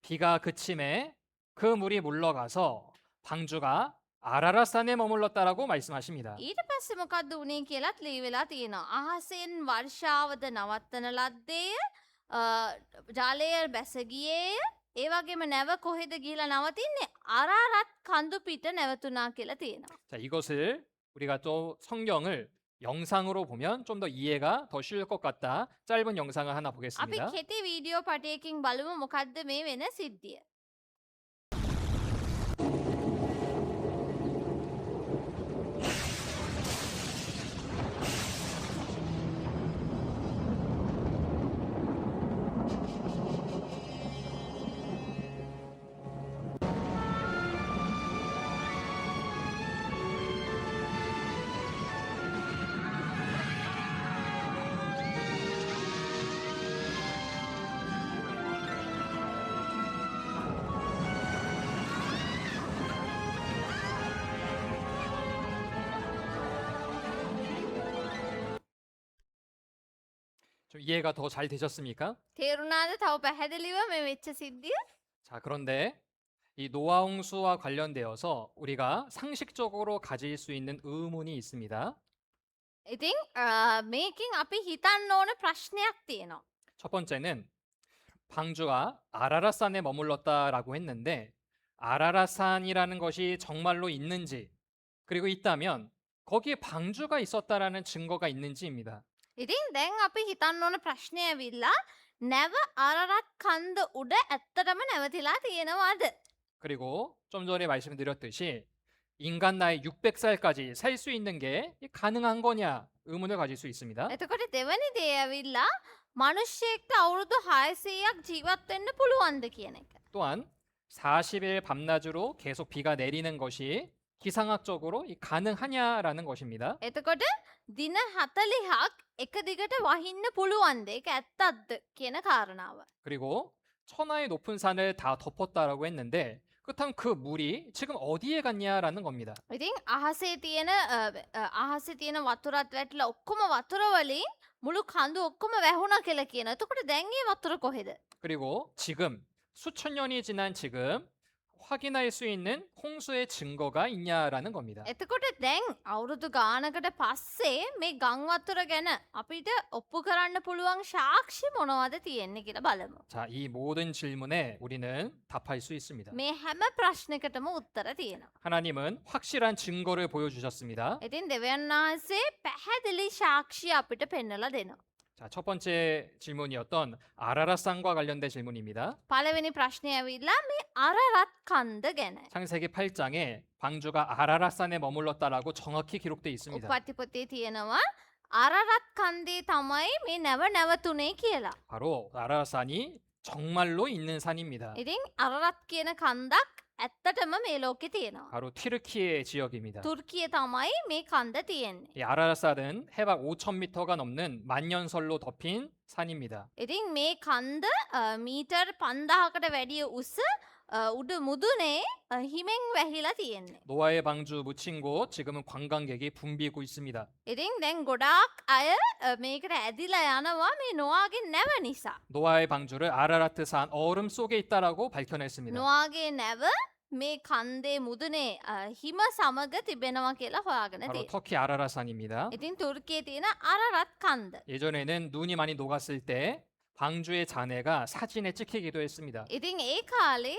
비가 그침에 그 물이 물러가서 방주가 아라라산에 머물렀다라고 말씀하십니다. ඊට පස්සේ මොකද්ද උනේ කියලාත් ලියවිලා තියෙනවා. අහසෙන් වර්ෂාවද නවත්තන ලද්දේය. ජලය බැස ගියේය. ඒ වගේම නැව කොහෙද ගිහිලා නවතින්නේ? අරාරත් කඳු පිට නැවතුණා කියලා තියෙනවා. 자, 이것을 우리가 또 성경을 영상으로 보면 좀 더 이해가 더 쉬울 것 같다. 짧은 영상을 하나 අපි 보겠습니다. කෙටි වීඩියෝ පටයකින් බලමු මොකක්ද මේ වෙන සිද්ධිය. 좀 이해가 더 잘 되셨습니까? තේරුණාද තව පැහැදිලිව මේ වෙච්ච සිද්ධිය? 자, 그런데 이 노아 홍수와 관련되어서 우리가 상식적으로 가질 수 있는 의문이 있습니다. ඉතිං මේකින් අපි හිතන්න ඕන ප්‍රශ්නයක් තියෙනවා. 첫 번째는 방주가 아라라산에 머물렀다라고 했는데 아라라산이라는 것이 정말로 있는지, 그리고 있다면 거기에 방주가 있었다라는 증거가 있는지입니다. ඉතින් දැන් අපි හිතන්න ඕන ප්‍රශ්නය ඇවිල්ලා නැව අරරත් කන්ද උඩ ඇත්තටම නැවතිලා තියෙනවාද? 그리고 좀 전에 말씀드렸듯이 인간 나이 600살까지 살 수 있는 게 가능한 거냐 의문을 가질 수 있습니다. එතකොට දෙවැනි දේ ඇවිල්ලා මනුෂ්‍යයෙක්ට අවුරුදු 600ක් ජීවත් වෙන්න පුළුවන්ද කියන එක. 또한 40일 밤낮으로 계속 비가 내리는 것이 기상학적으로 가능하냐라는 것입니다. එතකොට දින 40ක් එක දිගට වහින්න පුළුවන්ද? ඒක ඇත්තක්ද කියන කාරණාව. 그리고 천하의 높은 산을 다 덮었다라고 했는데 그렇다면 그 물이 지금 어디에 갔냐라는 겁니다. ඉතින් අහසේ තියෙන වතුරත් වැටිලා ඔක්කොම වතුර වලින් මුළු කඳු ඔක්කොම වැහුණා කියලා කියන. එතකොට දැන් ඒ වතුර කොහෙද? 그리고 지금 수천 년이 지난 지금 확인할 수 있는 홍수의 증거가 있냐라는 겁니다. එතකොට දැන් අවුරුදු ගානකට පස්සේ මේ ගං වතුර ගැන අපිට ඔප්පු කරන්න පුළුවන් සාක්ෂි මොනවද තියෙන්නේ කියලා බලමු. 자, 이 모든 질문에 우리는 답할 수 있습니다. මේ හැම ප්‍රශ්නයකටම උත්තර තියෙනවා. 하나님은 확실한 증거를 보여주셨습니다. ඉතින් දෙවියන් වහන්සේ පැහැදිලි සාක්ෂි අපිට පෙන්වලා දෙනවා. 자, 첫 번째 질문이었던 아라라산과 관련된 질문입니다. පළවෙනි ප්‍රශ්නය ඇවිල්ලා මේ අරරත් කන්ද ගැන. 창세기 8장에 방주가 아라라산에 머물렀다라고 정확히 기록되어 있습니다. උපත්ති පොතේ තියෙනවා අරරත් කන්දේ තමයි මේ නැව නැවතුනේ කියලා. 바로 아라라산이 정말로 있는 산입니다. ඉතින් අරරත් කියන කන්දක් ඇත්තටම මේ ලෝකේ තියෙනවා. 바로 튀르키예 지역입니다. තුර්කිය තමයි මේ කන්ද තියෙන්නේ. 이 아라라산은 해발 5,000m가 넘는 만년설로 덮인 산입니다. ඉතින් මේ කන්ද මීටර් 5000කට වැඩිය උස උඩ මුදුනේ හිමෙන් වැහිලා තියෙන්නේ. 노아의 방주 묻힌 곳 지금은 관광객이 붐비고 있습니다. ඉතින් දැන් ගොඩාක් අය මේකට ඇදිලා යනවා මේ නොවාගේ නැව නිසා. 노아의 방주를 아라라트 산 얼음 속에 있다라고 밝혀냈습니다. නොවාගේ නැව මේ කන්දේ මුදුනේ හිම සමග තිබෙනවා කියලා හොයාගෙන 바로 තියෙනවා. 터키 아라라산입니다. ඉතින් තුර්කියේ තියෙන අරරත් කන්ද. 예전에는 눈이 많이 녹았을 때 방주의 잔해가 사진에 찍히기도 했습니다. ඉතින් ඒ කාලේ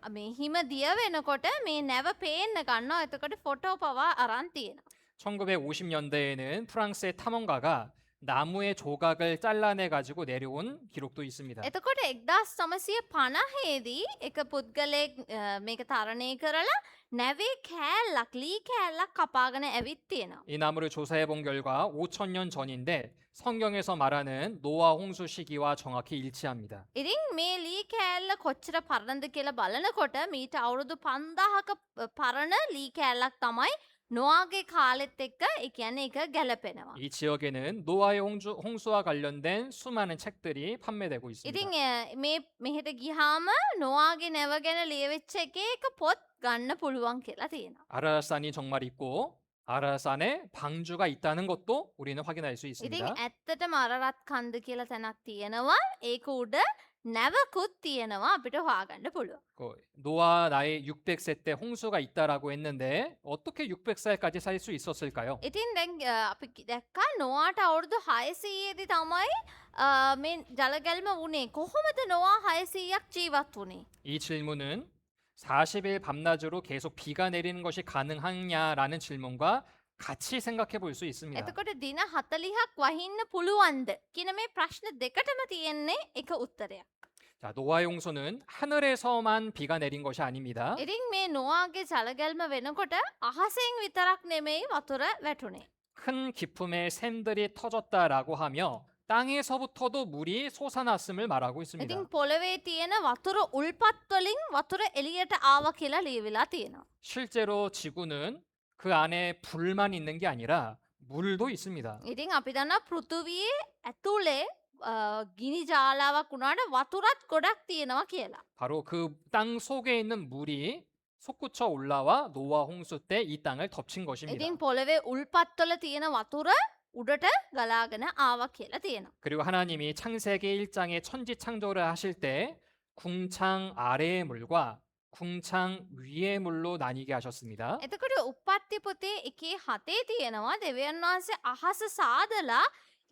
මේ හිම දිය වෙනකොට මේ නැව පේන්න ගන්නවා. එතකොට ෆොටෝ පවා අරන් තියෙනවා. 1950년대에는 프랑스의 탐험가가 나무의 조각을 잘라내 가지고 내려온 기록도 있습니다. එතකොට 1950දී එක පුද්ගලයෙක් මේක තරණය කරලා නැවේ කෑල්ලක් ලී කෑල්ලක් කපාගෙන ඇවිත් තියෙනවා. 이 나무를 조사해 본 결과 5,000년 전인데 성경에서 말하는 노아 홍수 시기와 정확히 일치합니다. ඉතින් මේ ලී කෑල්ල කොච්චර පරණද කියලා බලනකොට මීට අවුරුදු 5000ක පරණ ලී කෑල්ලක් තමයි නො아ගේ කාලෙත් එක්ක ඒ කියන්නේ ඒක ගැලපෙනවා. 이 지역에는 노아의 홍수와 관련된 수많은 책들이 판매되고 있습니다. ඉතින් මේ මෙහෙට ගියාම නො아ගේ නැව ගැන ලියවිච්ච එක එක පොත් ගන්න පුළුවන් කියලා තියෙනවා. 아라라산이 정말 있고 아라라산에 방주가 있다는 것도 우리는 확인할 수 ඉතින් 있습니다. ඇත්තටම අරරත් කන්ද කියලා තැනක් තියෙනවා. ඒක උඩ නැවකුත් තියෙනවා අපිට හොයාගන්න පුළුවන්. 그 노아 나이 600세 때 홍수가 있다라고 했는데 어떻게 600살까지 살 수 있었을까요? ඉතින් දැන් අපි දැක්කා නො아ට අවුරුදු 600දී තමයි මේ ජලගැල්ම වුණේ. කොහොමද නො아 600ක් ජීවත් වුණේ? 이 질문은 40일 밤낮으로 계속 비가 내리는 것이 가능하냐라는 질문과 같이 생각해 볼 수 있습니다. එතකොට දින 40ක් වහින්න පුළුවන්ද කියන මේ ප්‍රශ්න දෙකටම තියෙන්නේ එක උත්තරයක්. 자, 노아 용소는 하늘에서만 비가 내린 것이 아닙니다. ඉතින් මේ 노아ගේ ජලගැල්ම වෙනකොට අහසෙන් විතරක් නෙමෙයි වතුර වැටුනේ. 큰 기품의 샘들이 터졌다라고 하며 땅에서부터도 물이 솟아났음을 말하고 있습니다. ඉතින් පොළවේ තියෙන වතුර උල්පත් වලින් වතුර එළියට ආවා කියලා ලියවිලා තියෙනවා. 실제로 지구는 그 안에 불만 있는 게 아니라 물도 있습니다. ඉතින් අපි දන්නා පෘථුවියේ ඇතුලේ ගිනි ජාලාවක් වුණාට වතුරත් ගොඩක් තියෙනවා කියලා. 바로 그 땅 속에 있는 물이 솟구쳐 올라와 노아 홍수 때 이 땅을 덮친 것입니다. ඉතින් පොළවේ උල්පත්වල තියෙන වතුර උඩට ගලාගෙන ආවා කියලා තියෙනවා. 그리고 하나님이 창세기 1장에 천지 창조를 하실 때 궁창 아래의 물과 궁창 위의 물로 나뉘게 하셨습니다. එතකොට උප්පත්ති පොතේ එකේ 7 තියෙනවා දෙවියන් වහන්සේ අහස සාදලා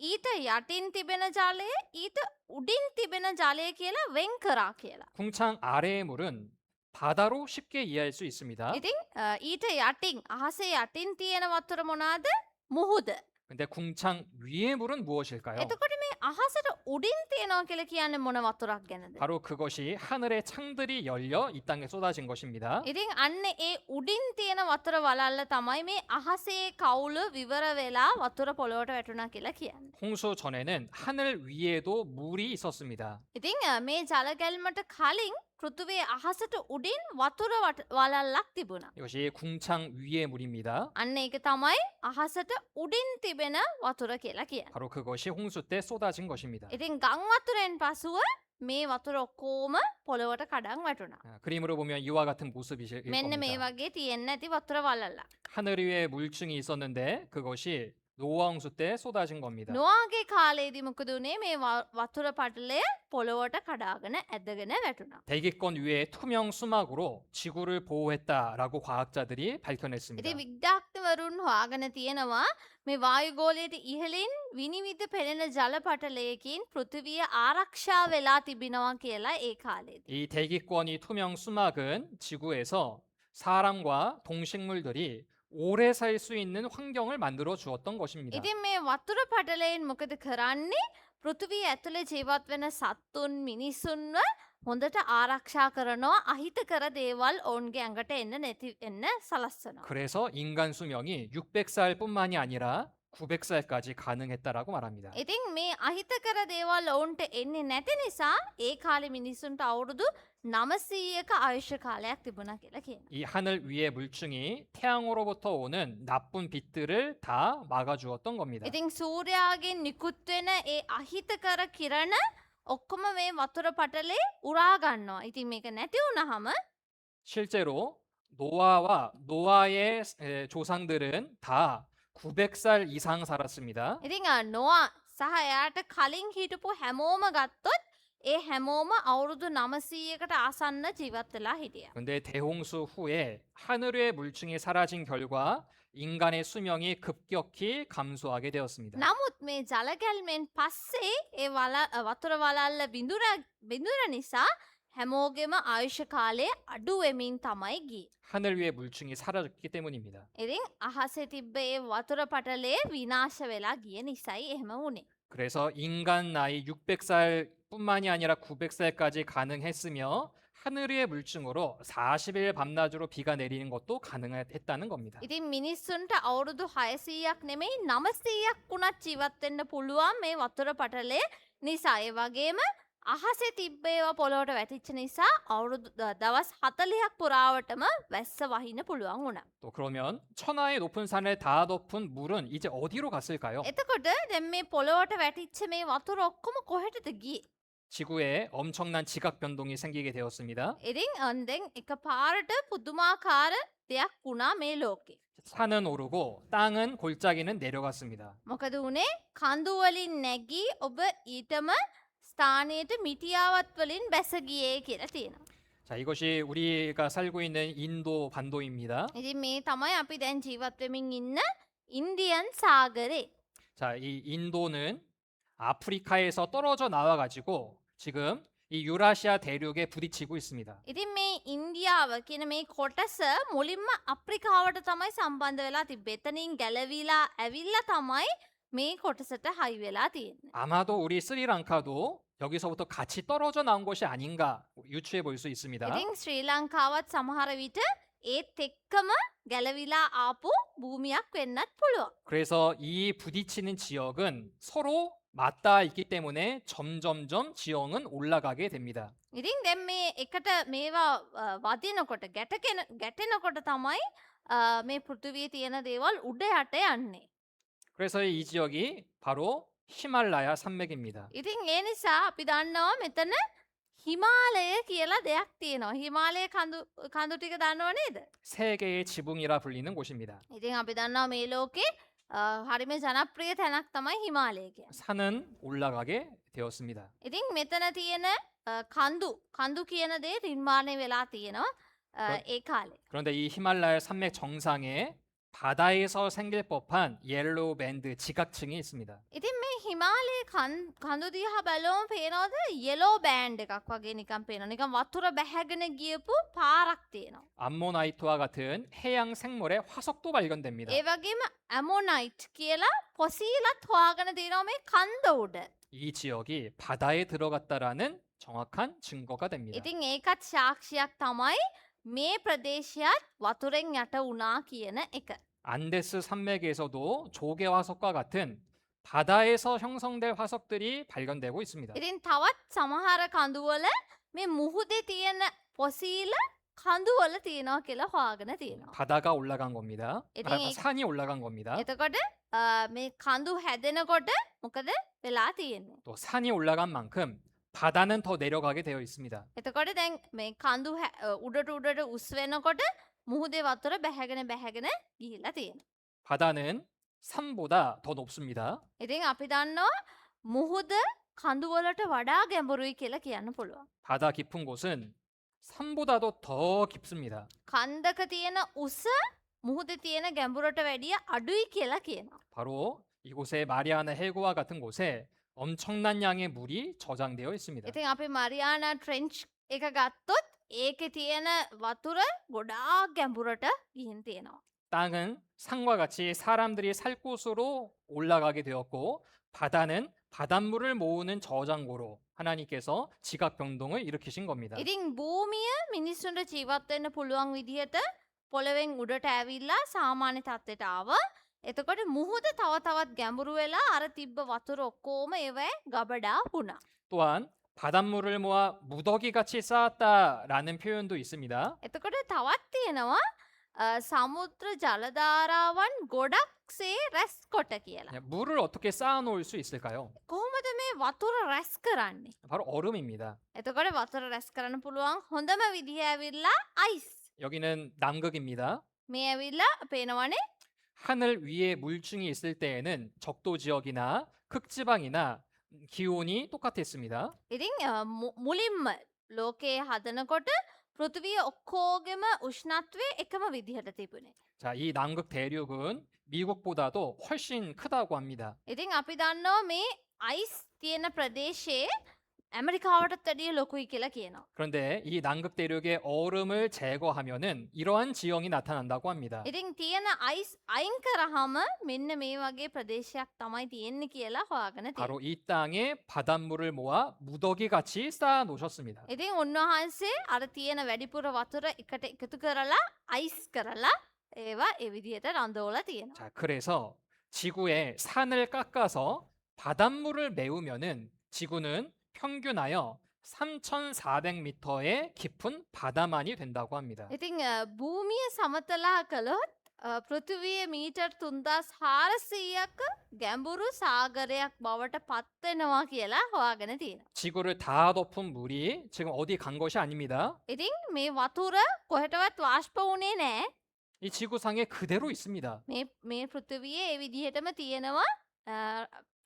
ඊට යටින් තිබෙන ජලය ඊට උඩින් තිබෙන ජලය කියලා වෙන් කරා කියලා. 궁창 아래의 물은 바다로 쉽게 이해할 수 있습니다. ඉතින් ඊට යටින් අහසේ යටින් තියෙන වතුර මොනවාද? මුහුද. 근데 궁창 위의 물은 무엇일까요? එතකොට මේ අහසට උඩින් තියෙනවා කියලා කියන්නේ මොන වතුරක් ගැනද? 바로 그것이 하늘의 창들이 열려 이 땅에 쏟아진 것입니다. ඉතින් අන්න ඒ උඩින් තියෙන වතුර වලල්ල තමයි මේ අහසේ කවුල විවර වෙලා වතුර පොළොවට වැටුණා කියලා කියන්නේ. 홍수 전에는 하늘 위에도 물이 있었습니다. ඉතින් මේ ජලගැල්මට කලින් පෘථුවියේ අහසට උඩින් වතුර වලල්ලක් තිබුණා. 이것이 궁창 위의 물입니다. අන්න ඒක තමයි අහසට උඩින් තිබෙන වතුර කියලා කියන්නේ. 바로 그것이 홍수 때 쏟아진 것입니다. ඉතින් ගම් වතුරෙන් පසුව මේ වතුර ඔක්කොම පොළොවට කඩන් වැටුණා. 그림으로 보면 이와 같은 모습이실 මෙන්න මේ 겁니다. වගේ තියෙන්නේ නැති වතුර වලල්ලක්. 하늘 위에 물증이 있었는데 그것이 노아 홍수 때 쏟아진 겁니다. නොආගේ කාලේදී මොකද උනේ මේ වතුර පටලය පොළොවට කඩාගෙන ඇදගෙන වැටුණා. 대기권 위에 투명 수막으로 지구를 보호했다라고 과학자들이 밝혀냈습니다. ඉතින් විද්‍යාඥවරුන් හොයාගෙන තියෙනවා මේ වායුගෝලයට ඉහළින් විනිවිද පෙනෙන ජල පටලයකින් පෘථිවිය ආරක්ෂා වෙලා තිබෙනවා කියලා ඒ කාලේදී. 이 대기권이 투명 수막은 지구에서 사람과 동식물들이 오래 살 수 있는 환경을 만들어 주었던 것입니다. ඉතින් මේ වතුර පටලයෙන් මොකද කරන්නේ? පෘථිවිය ඇතුලේ ජීවත් වෙන සත්තුන් මිනිසුන්ව හොඳට ආරක්ෂා කරනවා අහිතකර දේවල් ඔවුන්ගේ ඇඟට එන්න නැති වෙන්න සලස්සනවා. 그래서 인간 수명이 600살뿐만이 아니라 900살까지 가능했다라고 말합니다. ඉතින් මේ අහිතකර දේවල් ඔවුන්ට එන්නේ නැති නිසා ඒ කාලේ මිනිසුන්ට අවුරුදු 900ක ආයුෂ කාලයක් තිබුණා කියලා කියනවා. 이 하늘 위의 물증이 태양으로부터 오는 나쁜 빛들을 다 막아주었던 겁니다. ඉතින් සූර්යාගෙන් නිකුත් වෙන ඒ අහිතකර කිරණ ඔක්කොම මේ වතුර පටලේ උරා ගන්නවා. ඉතින් මේක නැති වුනහම 실제로 노아와 노아의 조상들은 다 900살 이상 살았습니다. ඉතින් නොවා සහ එයාට කලින් හිටපු හැමෝම ගත්තොත් ඒ හැමෝම අවුරුදු 900කට ආසන්න ජීවත් වෙලා හිටියා. 근데 대홍수 후에 하늘 위의 물증이 사라진 결과 인간의 수명이 급격히 감소하게 되었습니다. නමුත් මේ ජලගැල්මෙන් පස්සේ ඒ වතුර වලල්ල බිඳුර නිසා හැමෝගෙම ආයුෂ කාලය අඩු වෙමින් තමයි ගියේ. 하늘 위의 물증이 사라졌기 때문입니다. ඉතින් අහසේ තිබ්බ ඒ වතුර පටලේ විනාශ වෙලා ගිය නිසායි එහෙම වුනේ. 그래서 인간 나이 600살뿐만이 아니라 900살까지 가능했으며 하늘 위의 물증으로 40일 밤낮으로 비가 내리는 것도 가능했다는 겁니다. ඉතින් මිනිස්සුන්ට අවුරුදු 600ක් නෙමෙයි 900ක් වුණත් ජීවත් වෙන්න පුළුවන් මේ වතුර පටලය නිසා. ඒ වගේම අහසේ තිබ්බ ඒවා පොළොවට වැටිච්ච නිසා අවුරුදු දවස් 40ක් පුරාවටම වැස්ස වහින්න පුළුවන් වුණා. 또 그러면 천하의 높은 산을 다 덮은 물은 이제 어디로 갔을까요? එතකොට දැන් මේ පොළොවට වැටිච්ච මේ වතුර ඔක්කොම කොහෙටද ගියේ? 지구에 엄청난 지각 변동이 생기게 되었습니다. ඉතින් දැන් එකපාරට පුදුමාකාර දෙයක් වුණා මේ ලෝකේ. 산은 오르고 땅은 골짜기는 내려갔습니다. මොකද උනේ? කඳු වලින් නැගී ඔබ ඊටම ස්ථානයට මිටියාවත් වලින් බැස ගියේ කියලා තියෙනවා. 자, 이것이 우리가 살고 있는 인도 반도입니다. ඉතින් මේ තමයි අපි දැන් ජීවත් වෙමින් ඉන්න ඉන්දියන් සාගරේ. 자, 이 인도는 아프리카에서 떨어져 나와 가지고 지금 이 유라시아 대륙에 부딪히고 있습니다. ඉතින් මේ ඉන්දියාව කියන මේ කොටස මුලින්ම අප්‍රිකාවට තමයි සම්බන්ධ වෙලා තිබ්බේ. එතනින් ගැලවිලා ඇවිල්ලා තමයි මේ කොටසට හයි වෙලා තියෙන්නේ. 아마도 우리 스리랑카도 여기서부터 같이 떨어져 나온 것이 아닌가 유추해 볼 수 있습니다. ඉතින් ශ්‍රී ලංකාවත් සමහර විට ඒත් එක්කම ගැලවිලා ආපු භූමියක් වෙන්නත් පුළුවන්. 그래서 이 부딪히는 지역은 서로 맞닿아 있기 때문에 점점점 지형은 올라가게 됩니다. ඉතින් දැන් මේ එකට මේවා වදිනකොට ගැටෙනකොට තමයි මේ පෘථිවියේ තියෙන දේවල් උඩ යට යන්නේ. 그래서 이 지역이 바로 히말라야 산맥입니다. ඉතින් ඒ නිසා අපි දන්නවා මෙතන හිමාලය කියලා දෙයක් තියෙනවා. හිමාලය කඳු ටික දන්නව නේද? 세 개의 지붕이라 불리는 곳입니다. ඉතින් අපි දන්නවා මේ ලෝකේ හරිම ජනප්‍රිය තැනක් තමයි හිමාලය කියන්නේ. 산은 올라가게 되었습니다. ඉතින් මෙතන තියෙන කඳු කියන දේ නිර්මාණය වෙලා තියෙනවා ඒ කාලේ. 그런데 이 히말라야 산맥 정상에 바다에서 생길 법한 옐로우 밴드 지각층이 있습니다. ඉතින් මේ හිමාලයේ කඳු දිහා බැලුවම පේනවද යෙලෝ බෑන්ඩ් එකක් වගේ නිකන් පේනවා. නිකන් වතුර බැහැගෙන ගියපු පාරක් තියෙනවා. 암모나이트와 같은 해양 생물의 화석도 발견됩니다. ඒ වගේම ඇමෝනයිට් කියලා පොසීලත් හොයාගෙන තියෙනවා මේ කන්ද උඩ. 이 지역이 바다에 들어갔다라는 정확한 증거가 됩니다. ඉතින් ඒකත් සාක්ෂියක් තමයි මේ ප්‍රදේශයත් වතුරෙන් යට වුණා කියන එක. 안데스 산맥에서도 조개 화석과 같은 바다에서 형성될 화석들이 발견되고 있습니다. ඉතින් තවත් සමහර කඳුවල මේ මුහුදේ තියෙන පොසීල කඳුවල තියෙනවා කියලා හොයාගෙන තියෙනවා. 바다가 올라간 겁니다. 이게- 산이 올라간 겁니다. එතකොට මේ කඳු හැදෙනකොට මොකද වෙලා තියෙන්නේ? 또 산이 올라간 만큼 바다는 더 내려가게 되어 있습니다. එතකොට දැන් මේ කඳු උඩට උස් වෙනකොට මුහුදේ වතුර බැහැගෙන ගිහිල්ලා තියෙනවා. 바다는 산보다 더 높습니다. ඉතින් අපි දන්නවා මුහුද කඳු වලට වඩා ගැඹුරුයි කියලා කියන්න පුළුවන්. 바다 깊은 곳은 산보다도 더 깊습니다. කන්දක තියෙන උස මුහුදේ තියෙන ගැඹුරට වැඩිය අඩුයි කියලා කියනවා. 바로 이곳에 마리아나 해구와 같은 곳에 엄청난 양의 물이 저장되어 있습니다. ඉතින් අපි මරියානා ට්‍රෙන්ච් එක ගත්තොත් ඒකේ තියෙන වතුර ගොඩාක් ගැඹුරට ගිහින් තියෙනවා. 땅은 산과 같이 사람들이 살 곳으로 올라가게 되었고 바다는 바닷물을 모으는 저장고로 하나님께서 지각 변동을 일으키신 겁니다. ඉතින් භූමිය මිනිස්සුන්ට ජීවත් වෙන්න පුළුවන් විදිහට පොළවෙන් උඩට ඇවිල්ලා සාමාන්‍ය තත්ත්වයට ආවා. එතකොට මුහුද තව තවත් ගැඹුරු වෙලා අර තිබ්බ වතුර ඔක්කොම ඒවැ ගබඩා වුණා. 또한 바닷물을 모아 무더기같이 쌓았다라는 표현도 있습니다. එතකොට තවත් තියෙනවා සමුද්‍ර ජලධාරාවන් ගොඩක්සේ රැස් කොට කියලා. 물을 어떻게 쌓아놓을 수 있을까요? කොහොමද මේ වතුර රැස් කරන්නේ? 바로 얼음입니다. එතකොට වතුර රැස් කරන්න පුළුවන් හොඳම විදිහ ඇවිල්ලා අයිස්. 여기는 남극입니다. මේ ඇවිල්ලා පේනවනේ 하늘 위에 물중이 있을 때에는 적도 지역이나 극지방이나 기온이 똑같았습니다. ඉතින් මුලින්ම ලෝකයේ හදනකොට පෘථිවිය ඔක්කොගෙම උෂ්ණත්වය එකම විදිහට තිබුණේ. 자, 이 남극 대륙은 미국보다도 훨씬 크다고 합니다. ඉතින් අපි දන්නවා මේ අයිස් තියෙන ප්‍රදේශයේ ඇමරිකාවටත් වැඩිය ලොකුයි කියලා කියනවා. 그런데 이 남극 대륙의 얼음을 제거하면은 이러한 지형이 나타난다고 합니다. ඉතින් තියෙන අයිස් අයින් කරාම මෙන්න මේ වගේ ප්‍රදේශයක් තමයි තියෙන්නේ කියලා හොයාගෙන තියෙනවා. 바로 이 땅에 바닷물을 모아 무더기 같이 쌓아 놓으셨습니다. ඉතින් උන්වහන්සේ අර තියෙන වැඩිපුර වතුර එකට එකතු කරලා අයිස් කරලා ඒවා ඒ විදිහට රඳවලා තියෙනවා. 자, 그래서 지구에 산을 깎아서 바닷물을 메우면은 지구는 평균하여 3,400m의 깊은 바다만이 된다고 합니다. ඉතින් භූමිය සමතලා කළොත් පෘථිවිය මීටර් 3400ක ගැඹුරු සාගරයක් බවට පත්වෙනවා කියලා හොයාගෙන තියෙනවා. 지구를 다 덮은 물이 지금 어디 간 것이 아닙니다. ඉතින් මේ වතුර කොහෙටවත් වාෂ්ප වුණේ නැහැ. 이 지구상에 그대로 있습니다. මේ පෘථිවියේ ඒ විදිහටම තියෙනවා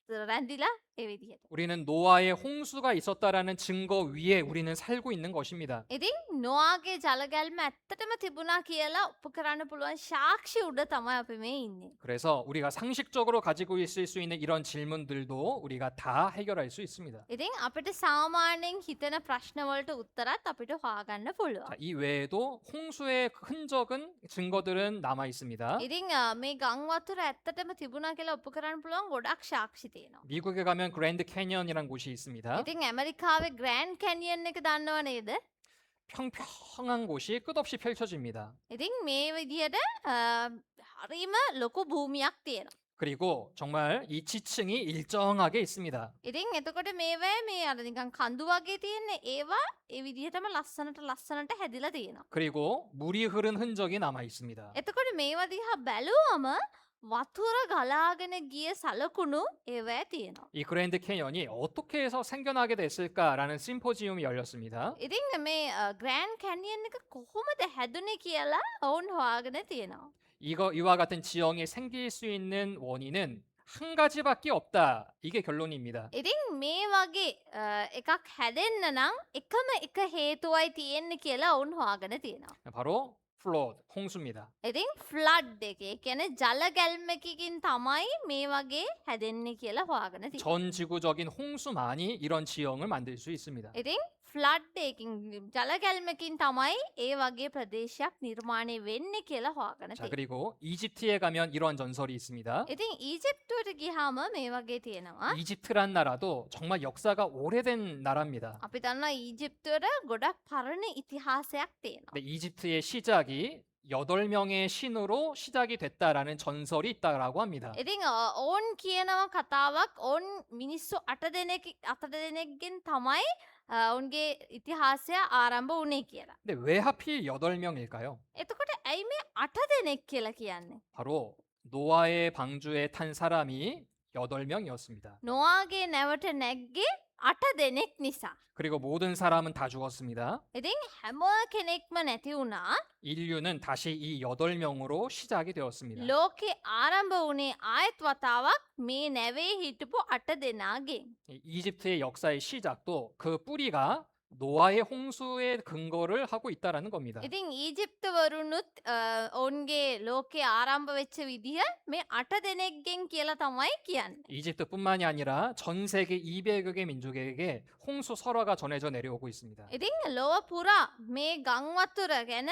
රැඳිලා ඒ විදිහට. 우리는 노아의 홍수가 있었다라는 증거 위에 우리는 살고 있는 것입니다. ඉතින් නොවාගේ ජලගැල්ම ඇත්තටම තිබුණා කියලා ඔප්පු කරන්න පුළුවන් ශාක්ෂි උඩ තමයි අපි මේ ඉන්නේ. 그래서 우리가 상식적으로 가지고 있을 수 있는 이런 질문들도 우리가 다 해결할 수 있습니다. ඉතින් අපිට සාමාන්‍යයෙන් හිතන ප්‍රශ්නවලට උත්තරත් අපිට හොයාගන්න පුළුවන්. 자, 이 외에도 홍수의 흔적은 증거들은 남아 있습니다. ඉතින් මේ ගං වතුර ඇත්තටම තිබුණා කියලා ඔප්පු කරන්න පුළුවන් ගොඩක් ශාක්ෂි තියෙනවා. 미국에 가면 그랜드 캐니언이라는 곳이 있습니다. ඉතින් ඇමරිකාවේ ග්‍රෑන්ඩ් කැනියන් එක දන්නව නේද? 평평한 곳이 끝없이 펼쳐집니다. ඉතින් මේ විදිහට හරිම ලොකු භූමියක් තියෙනවා. 그리고 정말 이 지층이 일정하게 있습니다. ඉතින් එතකොට මේවැ මේ අර නිකන් කඳු වගේ තියෙන්නේ ඒවා ඒ විදිහටම ලස්සනට හැදිලා තියෙනවා. 그리고 물이 흐른 흔적이 남아 있습니다. එතකොට මේවා දිහා බැලුවම වතුර ගලාගෙන ගිය සලකුණු ඒවැ තියෙනවා. 이 그랜드 캐니언이 어떻게 해서 생겨나게 됐을까라는 심포지움이 열렸습니다. ඉතින් මේ ග්‍රෑන්ඩ් කැනියන් එක කොහොමද හැදුනේ කියලා ඔවුන් හොයාගෙන තියෙනවා. 이와 같은 지형이 생길 수 있는 원인은 한 가지밖에 없다. 이게 결론입니다. ඉතින් මේ වගේ එකක් හැදෙන්න නම් එකම එක හේතුවයි තියෙන්නේ කියලා ඔවුන් හොයාගෙන තියෙනවා. 바로 플로드, 홍수입니다. ඉතින් ෆ්ලඩ් එකේ කියන්නේ ජල ගැල්මකින් තමයි මේ වගේ හැදෙන්නේ කියලා හොයාගෙන තියෙනවා. 전 지구적인 홍수만이 이런 지형을 만들 수 있습니다. ඉතින් ෆ්ලඩ් එකකින් ජල ගැල්මකින් තමයි ඒ වගේ ප්‍රදේශයක් නිර්මාණය වෙන්නේ කියලා හොයාගෙන 자, තියෙනවා. 그리고 이집트에 가면 이런 전설이 있습니다. ඉතින් ඊජිප්තුවට ගියාම මේ වගේ තියෙනවා. 이집트란 나라도 정말 역사가 오래된 나라입니다. අපි දන්නවා ඊජිප්තුවට ගොඩක් පරණ ඉතිහාසයක් තියෙනවා. 근데 이집트의 시작이 8명의 신으로 시작이 됐다라는 전설이 있다라고 합니다. ඉතින් ඔවුන් කියනවා කතාවක් ඔවුන් මිනිස්සු 8 දෙනෙක්ගෙන් තමයි ඔවුන්ගේ ඉතිහාසය ආරම්භ වුණේ කියලා. 근데 왜 하필 8명일까요? එතකොට ඇයි මේ 8 දෙනෙක් කියලා කියන්නේ? 바로 노아의 방주에 탄 사람이 8명이었습니다. නොවාගේ නැවට නැග්ගේ 8 දෙනෙක් නිසා. 그리고 모든 사람은 다 죽었습니다. ඉතින් හැම කෙනෙක්ම නැති වුණා. 인류는 다시 이 8명으로 시작이 되었습니다. ලෝකේ ආරම්භ වුණේ ආයෙත් වතාවක් මේ නැවේ හිටපු 8 දෙනාගෙන්. 이집트의 역사의 시작도 그 뿌리가 노아의 홍수의 근거를 하고 있다라는 겁니다. ඉතින් ඊජිප්තවරුනුත් ඔවුන්ගේ ලෝකේ ආරම්භ වෙච්ච විදිහ මේ 8 දෙනෙක්ගෙන් කියලා තමයි කියන්නේ. 이집트뿐만이 아니라 전 세계 200여 개 민족에게 홍수 설화가 전해져 내려오고 있습니다. ඉතින් ලොව පුරා මේ ගං වතුර ගැන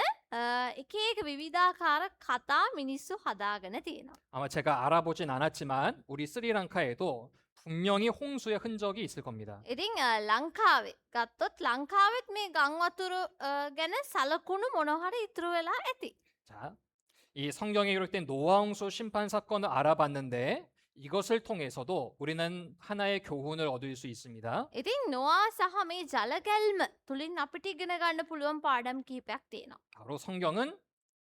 එක එක විවිධාකාර කතා මිනිස්සු හදාගෙන තියෙනවා. 아마 제가 알아보진 않았지만 우리 스리랑카에도 분명히 홍수의 흔적이 있을 겁니다. ඉතින් ලංකාවේ ගත්තොත් ලංකාවෙත් මේ ගං වතුර ගැන සලකුණු මොනහරි ඉතුරු වෙලා ඇති. 자, 이 성경에 기록된 노아 홍수 심판 사건을 알아봤는데 이것을 통해서도 우리는 하나의 교훈을 얻을 수 있습니다. ඉතින් නොවා සහ මේ ජලගැල්ම තුලින් අපිට ඉගෙන ගන්න පුළුවන් පාඩම් කිහිපයක් තියෙනවා. 바로 성경은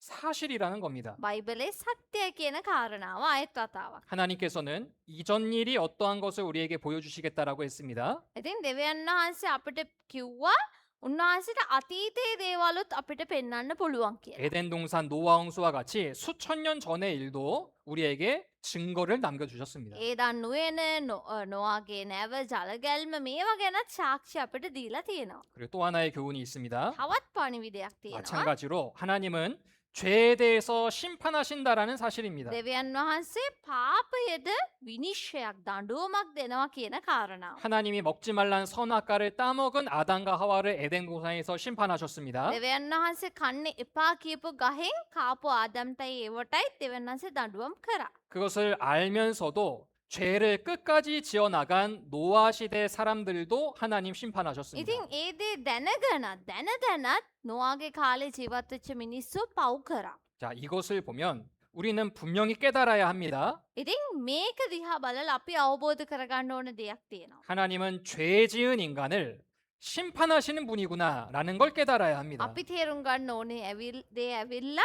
사실이라는 겁니다. බයිබලේ සත්‍යය කියන කාරණාව ආයෙත් වතාවක්. 하나님께서는 이전 일이 어떠한 것을 우리에게 보여주시겠다라고 했습니다. ඉතින් දෙවියන් වහන්සේ අපිට කිව්වා උන්වහන්සේට අතීතයේ දේවලුත් අපිට පෙන්වන්න පුළුවන් කියලා. 에덴 동산 노아 홍수와 같이 수천 년 전의 일도 우리에게 증거를 남겨주셨습니다. ඒදන් නුවන නොවාගේ නැව ජලගැල්ම මේවා ගැනත් සාක්ෂි අපිට දීලා තියෙනවා. 그리고 또 하나의 교훈이 있습니다. තවත් පණිවිඩයක් තියෙනවා. 마찬가지로 하나님은 죄에 대해서 심판하신다라는 사실입니다. දෙවියන් වහන්සේ පාපයට විනිශ්චයක් දඬුවමක් දෙනවා කියන කාරණාව. 하나님이 먹지 말란 선악과를 따먹은 아담과 하와를 에덴 동산에서 심판하셨습니다. දෙවියන් වහන්සේ කන්නේ එපා කියපු ගහෙන් කාපු ආදම්ටයි ඒවටයි දෙවියන් වහන්සේ දඬුවම් කරා. 그것을 알면서도 죄를 끝까지 지어나간 노아 시대 사람들도 하나님 심판하셨습니다. ඉතින් ඒ දේ දැනත් නොවාගේ කාලේ ජීවත් වෙච්ච මිනිස්සු පව් කරා. 자, 이것을 보면 우리는 분명히 깨달아야 합니다. ඉතින් මේක දිහා බලලා අපි අවබෝධ කරගන්න ඕන දෙයක් තියෙනවා. 하나님은 죄 지은 인간을 심판하시는 분이구나라는 걸 깨달아야 합니다. අපි තේරුම් ගන්න ඕනේ ඇවිල්ලා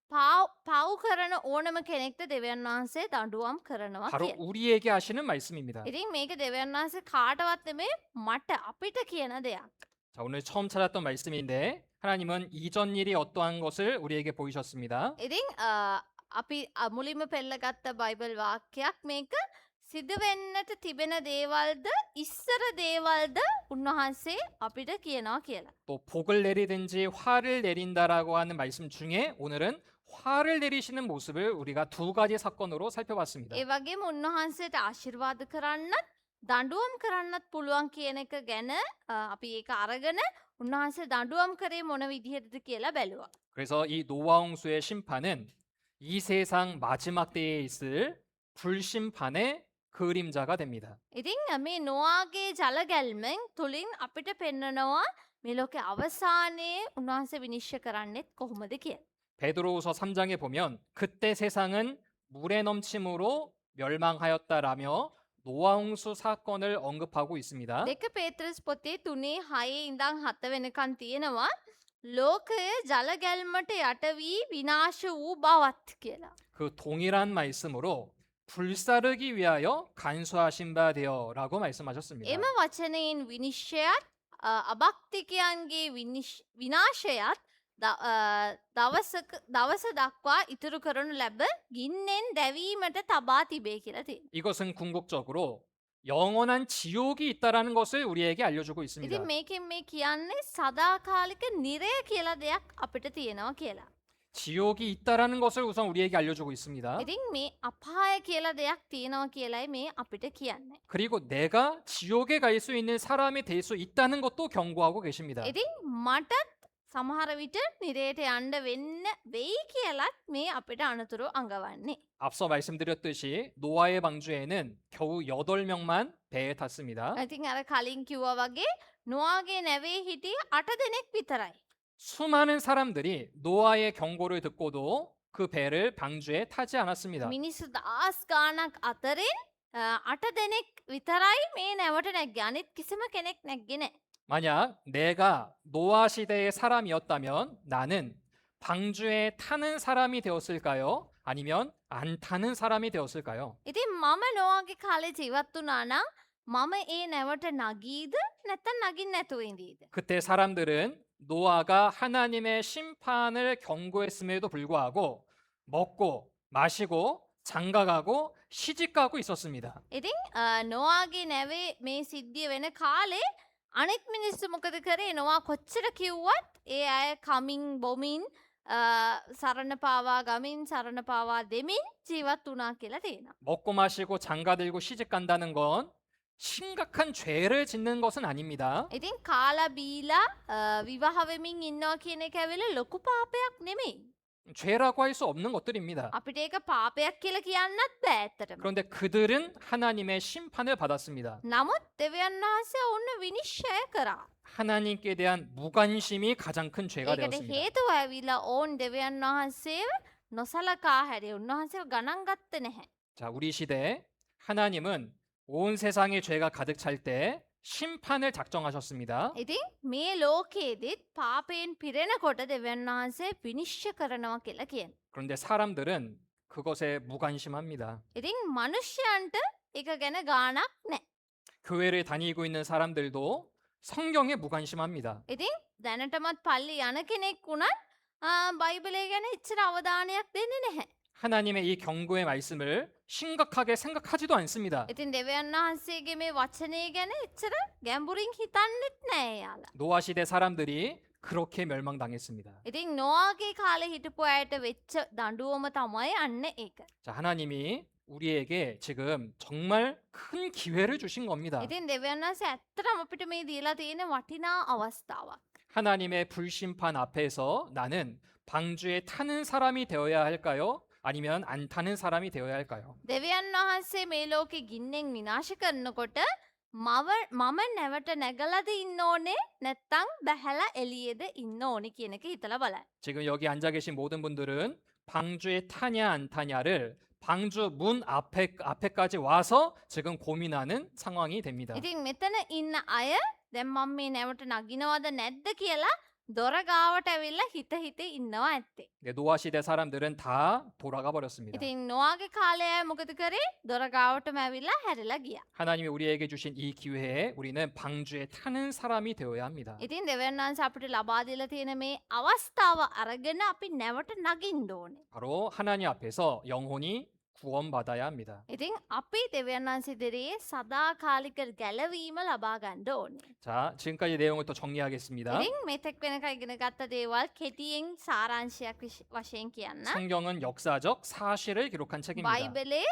පව් කරන ඕනම කෙනෙක්ට දෙවියන් වහන්සේ දඬුවම් කරනවා 바로 කියලා. 우리에게 하시는 말씀입니다. ඉතින් මේක දෙවියන් වහන්සේ කාටවත් නෙමෙයි මට අපිට කියන දෙයක්. 자, 오늘 처음 찾았던 말씀인데 하나님은 이전 일이 어떠한 것을 우리에게 보이셨습니다. ඉතින් අපි මුලින්ම පෙළගත්ත බයිබල් වාක්‍යයක් මේක සිදුවෙන්නට තිබෙන දේවල්ද ඉස්සර දේවල්ද උන්වහන්සේ අපිට කියනවා කියලා. 또 복을 내리든지 화를 내린다라고 하는 말씀 중에 오늘은 화를 내리시는 모습을 우리가 두 가지 사건으로 살펴봤습니다. ඒ වගේම උන්වහන්සේට ආශිර්වාද කරන්නත් දඬුවම් කරන්නත් පුළුවන් කියන එක ගැන අපි ඒක අරගෙන උන්වහන්සේ දඬුවම් කරේ මොන විදිහටද කියලා බැලුවා. 그래서 이 노아홍수의 심판은 이 세상 마지막 때에 있을 불심판의 그림자가 됩니다. ඉතින් මේ නොවාගේ ජලගැල්මෙන් තුළින් අපිට පෙන්නනවා මේ ලෝකේ අවසානයේ උන්වහන්සේ විනිශ්චය කරන්නෙත් කොහොමද කියලා. 베드로후서 3장에 보면 그때 세상은 물의 넘침으로 멸망하였다라며 노아홍수 사건을 언급하고 있습니다. දෙක පේත්‍රස් පොතේ 3 6 ඉඳන් 7 වෙනකන් තියෙනවා ලෝකය ජලගැල්මට යට වී විනාශ වූ බවත් කියලා. 그 동일한 말씀으로 불사르기 위하여 간수하신 바 되어라고 말씀하셨습니다. එම වචනයෙන් විනිශ්චයත් අභක්තිකයන්ගේ විනාශයත් දවස දක්වා ඉතුරු කරනු ලැබ ගින්නෙන් දැවීමට තබා තිබේ කියලා තියෙනවා. 이것은 궁극적으로 영원한 지옥이 있다라는 것을 우리에게 알려주고 있습니다. ඉතින් මේකෙන් මේ කියන්නේ සදාකාලික නිරය කියලා දෙයක් අපිට තියෙනවා කියලා. 지옥이 있다라는 것을 우선 우리에게 알려주고 있습니다. ඉතින් මේ අපාය කියලා දෙයක් තියෙනවා කියලායි මේ අපිට කියන්නේ. 그리고 내가 지옥에 갈 수 있는 사람이 될 수 있다는 것도 경고하고 계십니다. ඉතින් මටත් සමහර විට නිරයට යන්න වෙන්න වෙයි කියලත් මේ අපිට අනතුරු අඟවන්නේ. 앞서 말씀드렸듯이 노아의 방주에는 겨우 8명만 배에 탔습니다. ඉතින් අර කලින් කිව්වා වගේ නොආගේ නැවේ හිටියේ 8 දෙනෙක් විතරයි. 수많은 사람들이 노아의 경고를 듣고도 그 배를 방주에 타지 않았습니다. මිනිස්සු දහස් ගාණක් අතරින් 8 දෙනෙක් විතරයි මේ නැවට නැග්ගේ. අනිත් කිසිම කෙනෙක් නැග්ගේ නැහැ. 만약 내가 노아 시대의 사람이었다면 나는 방주에 타는 사람이 되었을까요? 아니면 안 타는 사람이 되었을까요? ඉතින් මම නොආගේ කාලේ ජීවත් වුණා නම් මම ඒ නැවට නගීද නැත්නම් නගින්න නැතුව ඉඳීද? 그때 사람들은 노아가 하나님의 심판을 경고했음에도 불구하고 먹고 마시고 장가가고 시집가고 있었습니다. ඉතින් නොආගේ නැවේ මේ සිද්ධිය වෙන කාලේ අනෙක් මිනිස්සු මොකද කරේ? නොආ කොච්චර කිව්වත් ඒ අය කමින් බොමින් සරණ පාවා ගමින් සරණ පාවා දෙමින් ජීවත් වුණා කියලා තියෙනවා. 먹고 마시고 장가들고 시집 간다는 건 심각한 죄를 짓는 것은 아닙니다. ඉතින් කාලා බීලා විවාහ වෙමින් ඉන්නවා කියන එක ඇවිල්ලා ලොකු පාපයක් නෙමෙයි. 죄라고 할 수 없는 것들입니다. අපිට ඒක පාපයක් කියලා කියන්නත් බෑ ඇත්තටම. 그런데 그들은 하나님의 심판을 받았습니다. නමුත් දෙවියන් වහන්සේ ඔන්න විනිශ්චය කරා. 하나님께 대한 무관심이 가장 큰 죄가 ඒකට 되었습니다. හේතුව ඇවිල්ලා ඕන් දෙවියන් වහන්සේව නොසලකා හැරේ. උන්වහන්සේව ගණන් ගත්තේ නැහැ. 자, 우리 시대 하나님은 온 세상에 죄가 가득 찰 때 심판을 작정하셨습니다. ඉතින් මේ ලෝකයේදීත් පාපයෙන් පිරෙනකොට දෙවියන් වහන්සේ විනිශ්චය කරනවා කියලා කියන. 그런데 사람들은 그것에 무관심합니다. ඉතින් මිනිස්යන්ට ඒක ගැන ගාණක් නැහැ. 교회를 다니고 있는 사람들도 성경에 무관심합니다. ඉතින් දැනටමත් පල්ලි යන කෙනෙක් වුණත් බයිබලය ගැන එච්චර අවධානයක් දෙන්නේ නැහැ. 하나님의 이 경고의 말씀을 심각하게 생각하지도 않습니다. ඉතින් දෙවියන් වහන්සේගේ මේ වචනය ගැන එච්චර ගැඹුරින් හිතන්නෙත් නැහැ යාලා. 노아 시대 사람들이 그렇게 멸망당했습니다. ඉතින් නොආගේ කාලේ හිටපු අයට වෙච්ච දඬුවම තමයි අන්න ඒක. 자, 하나님이 우리에게 지금 정말 큰 기회를 주신 겁니다. ඉතින් දෙවියන් වහන්සේ ඇත්තටම අපිට මේ දීලා තියෙන වටිනා අවස්ථාවක්. 하나님의 불심판 앞에서 나는 방주에 타는 사람이 되어야 할까요? 아니면 안 타는 사람이 되어야 할까요? දෙවියන් වහන්සේ මේ ලෝකෙ ගින්නෙන් විනාශ කරනකොට මම නැවට නැගලාද ඉන්න ඕනේ නැත්තම් බැහැලා එළියේද ඉන්න ඕනේ කියන එක හිතලා බලන්න. 지금 여기 앉아 계신 모든 분들은 방주에 타냐 안 타냐를 방주 문 앞에까지 와서 지금 고민하는 상황이 됩니다. ඉතින් මෙතන ඉන්න අය දැන් මම මේ නැවට නගිනවද නැද්ද කියලා දොර ගාවට ඇවිල්ලා හිත හිත ඉන්නවා ඇත්තේ. 네, 노아 시대 사람들은 다 돌아가 버렸습니다. ඉතින් නොආගේ කාලේ අය මොකද කරේ? දොර ගාවටම ඇවිල්ලා හැරිලා ගියා. 하나님이 우리에게 주신 이 기회에 우리는 방주에 타는 사람이 되어야 합니다. ඉතින් දෙවියන් වහන්සේ අපිට ලබා දීලා තියෙන මේ අවස්ථාව අරගෙන අපි නැවට නගින්න ඕනේ. 바로 하나님 앞에서 영혼이 구원받아야 합니다. ඉතින් අපි දෙවියන් වහන්සේ ඉදිරියේ සදාකාලික ගැලවීම ලබා ගන්න ඕනේ. 자, 지금까지 내용을 또 정리하겠습니다. ඉතින් මෙතෙක් වෙනකන් ඉගෙන ගත්ත දේවල් කෙටියෙන් සාරාංශයක් වශයෙන් කියන්න. 성경은 역사적 사실을 기록한 책입니다. බයිබලේ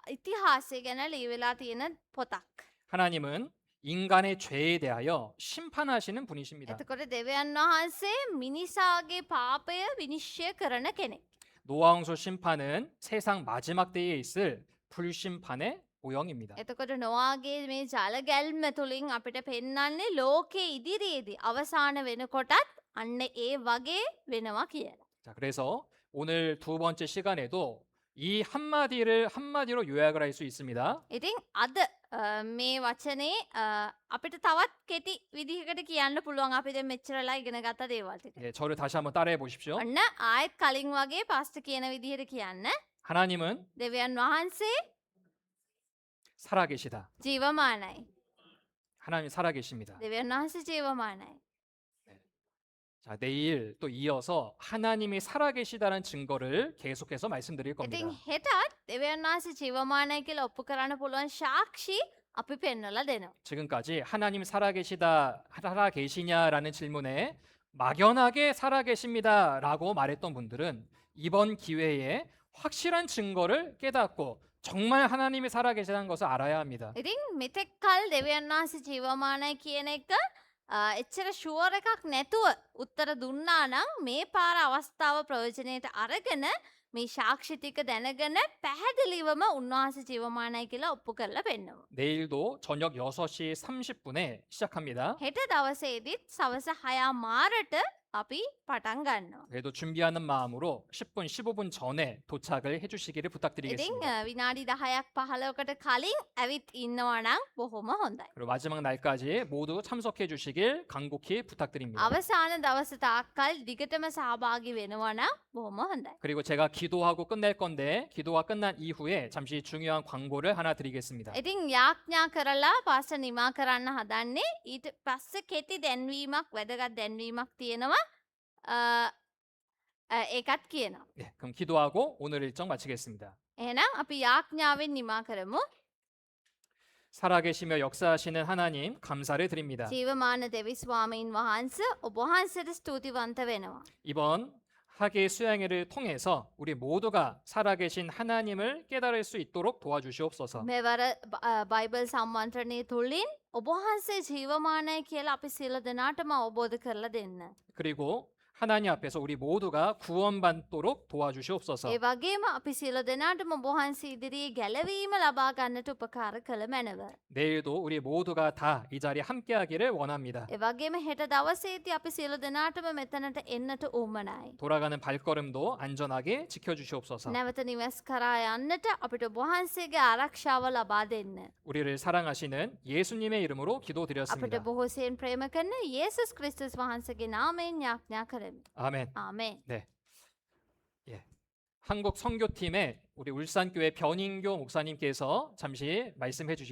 ඉතිහාසය ගැන ලියවිලා තියෙන පොතක්. 하나님은 인간의 죄에 대하여 심판하시는 분이십니다. එතකොට දෙවියන් වහන්සේ මිනිසාගේ පාපය විනිශ්චය කරන කෙනෙක්. 노아홍수 심판은 세상 마지막 때에 있을 불심판의 모형입니다. එතකොට නොවාගේ මේ ජල ගැල්ම තුළින් අපිට පෙන්වන්නේ ලෝකයේ ඉදිරියේදී අවසාන වෙනකොටත් අන්න ඒ වගේ වෙනවා කියලා. 자, 그래서 오늘 두 번째 시간에도 이 한마디로 요약을 할 수 있습니다. ඉතින් අද මේ වචනේ අපිට තවත් කෙටි විදිහකට කියන්න පුළුවන් අපි දැන් මෙච්චරලා ඉගෙන ගත්ත දේවල් ටික. 예, 저를 다시 한번 따라해 보십시오. ඔන්න ආයෙත් කලින් වගේ පාස්ටර් කියන විදිහට කියන්න. 하나님은 දෙවියන් වහන්සේ 살아계시다. ජීවමානයි. 하나님 살아계십니다. දෙවියන් වහන්සේ ජීවමානයි. 자, 내일 또 이어서 하나님이 살아계시다는 증거를 계속해서 말씀드릴 겁니다. ඉතින් හෙටත් දෙවියන් වහන්සේ ජීවමානයි කියලා ඔප්පු කරන්න පුළුවන් සාක්ෂි අපි පෙන්වලා දෙනවා. 지금까지 하나님 살아계시냐라는 질문에 막연하게 살아계십니다라고 말했던 분들은 이번 기회에 확실한 증거를 깨닫고 정말 하나님이 살아계시다는 것을 알아야 합니다. ඉතින් මෙතෙක් කල් දෙවියන් වහන්සේ ජීවමානයි කියන එක එච්චර ෂුවර් එකක් නැතුව උත්තර දුන්නා නම් මේ පාර අවස්ථාව ප්‍රයෝජනයට අරගෙන මේ සාක්ෂි ටික දැනගෙන පැහැදිලිවම උන්වහන්සේ ජීවමානයි කියලා ඔප්පු කරලා පෙන්නනවා. 내일도 저녁 6시 30분에 시작합니다. හෙට දවසේදීත් සවස 6 මාරට අපි පටන් ගන්නවා. 그래도 준비하는 마음으로 10분, 15분 전에 도착을 해주시기를 ඉතින් 부탁드리겠습니다. විනාඩි 10ක් 15කට කලින් ඇවිත් ඉන්නවා නම් බොහොම හොඳයි. 그리고 마지막 날까지 모두 참석해 주시길 간곡히 부탁드립니다. අවසාන දවස තාක්කල් දිගටම සහභාගී වෙනවා නම් බොහොම හොඳයි. 그리고 제가 기도하고 끝낼 건데 기도가 끝난 이후에 잠시 중요한 광고를 하나 드리겠습니다. ඉතින් යාඥා කරලා පාස්ටර් නිමා කරන්න හදන්නේ ඊට පස්සේ කෙටි දැන්වීමක් වැදගත් දැන්වීමක් තියෙනවා ඒකත් කියනවා. 네, 그럼 기도하고 오늘 일정 마치겠습니다. එහෙනම් අපි යාඥාවෙන් නිමා කරමු. 살아계시며 역사하시는 하나님 감사를 드립니다. ජීවමාන දෙවි ස්වාමීන් වහන්සේ ඔබ වහන්සේට ස්තුතිවන්ත වෙනවා. 이번 학예 수양회를 통해서 우리 모두가 살아계신 하나님을 깨달을 수 있도록 도와주시옵소서. මෙවර බයිබල් සම්මන්ත්‍රණය තුළින් ඔබ වහන්සේ ජීවමානයි කියලා අපි සියලු දෙනාටම අවබෝධ කරලා දෙන්න. 그리고 하나님 앞에서 우리 모두가 구원받도록 도와주시옵소서. ඒ වගේම අපි සියලු දෙනාටම ඔබ වහන්සේ ඉදිරියේ ගැලවීම ලබා ගන්නට උපකාර කළ මැනව. 내일도 우리 모두가 다 이 자리에 함께하기를 원합니다. ඒ වගේම හෙට දවසේදී අපි සියලු දෙනාටම මෙතනට එන්නට උවමනයි. 돌아가는 발걸음도 안전하게 지켜주시옵소서. නැවත නිවස් කරා යන්නට අපිට ඔබ වහන්සේගේ ආරක්ෂාව ලබා දෙන්න. 우리를 사랑하시는 예수님의 이름으로 අපිට 기도드렸습니다. බොහෝසෙන් ප්‍රේම කරන යේසුස් ක්‍රිස්තුස් වහන්සේගේ නාමයෙන් යාඥා කරමි. 아멘. ආමේන්. 네. 예. 한국 선교팀의 우리 울산교회 변인교 목사님께서 잠시 말씀해 주시겠습니다.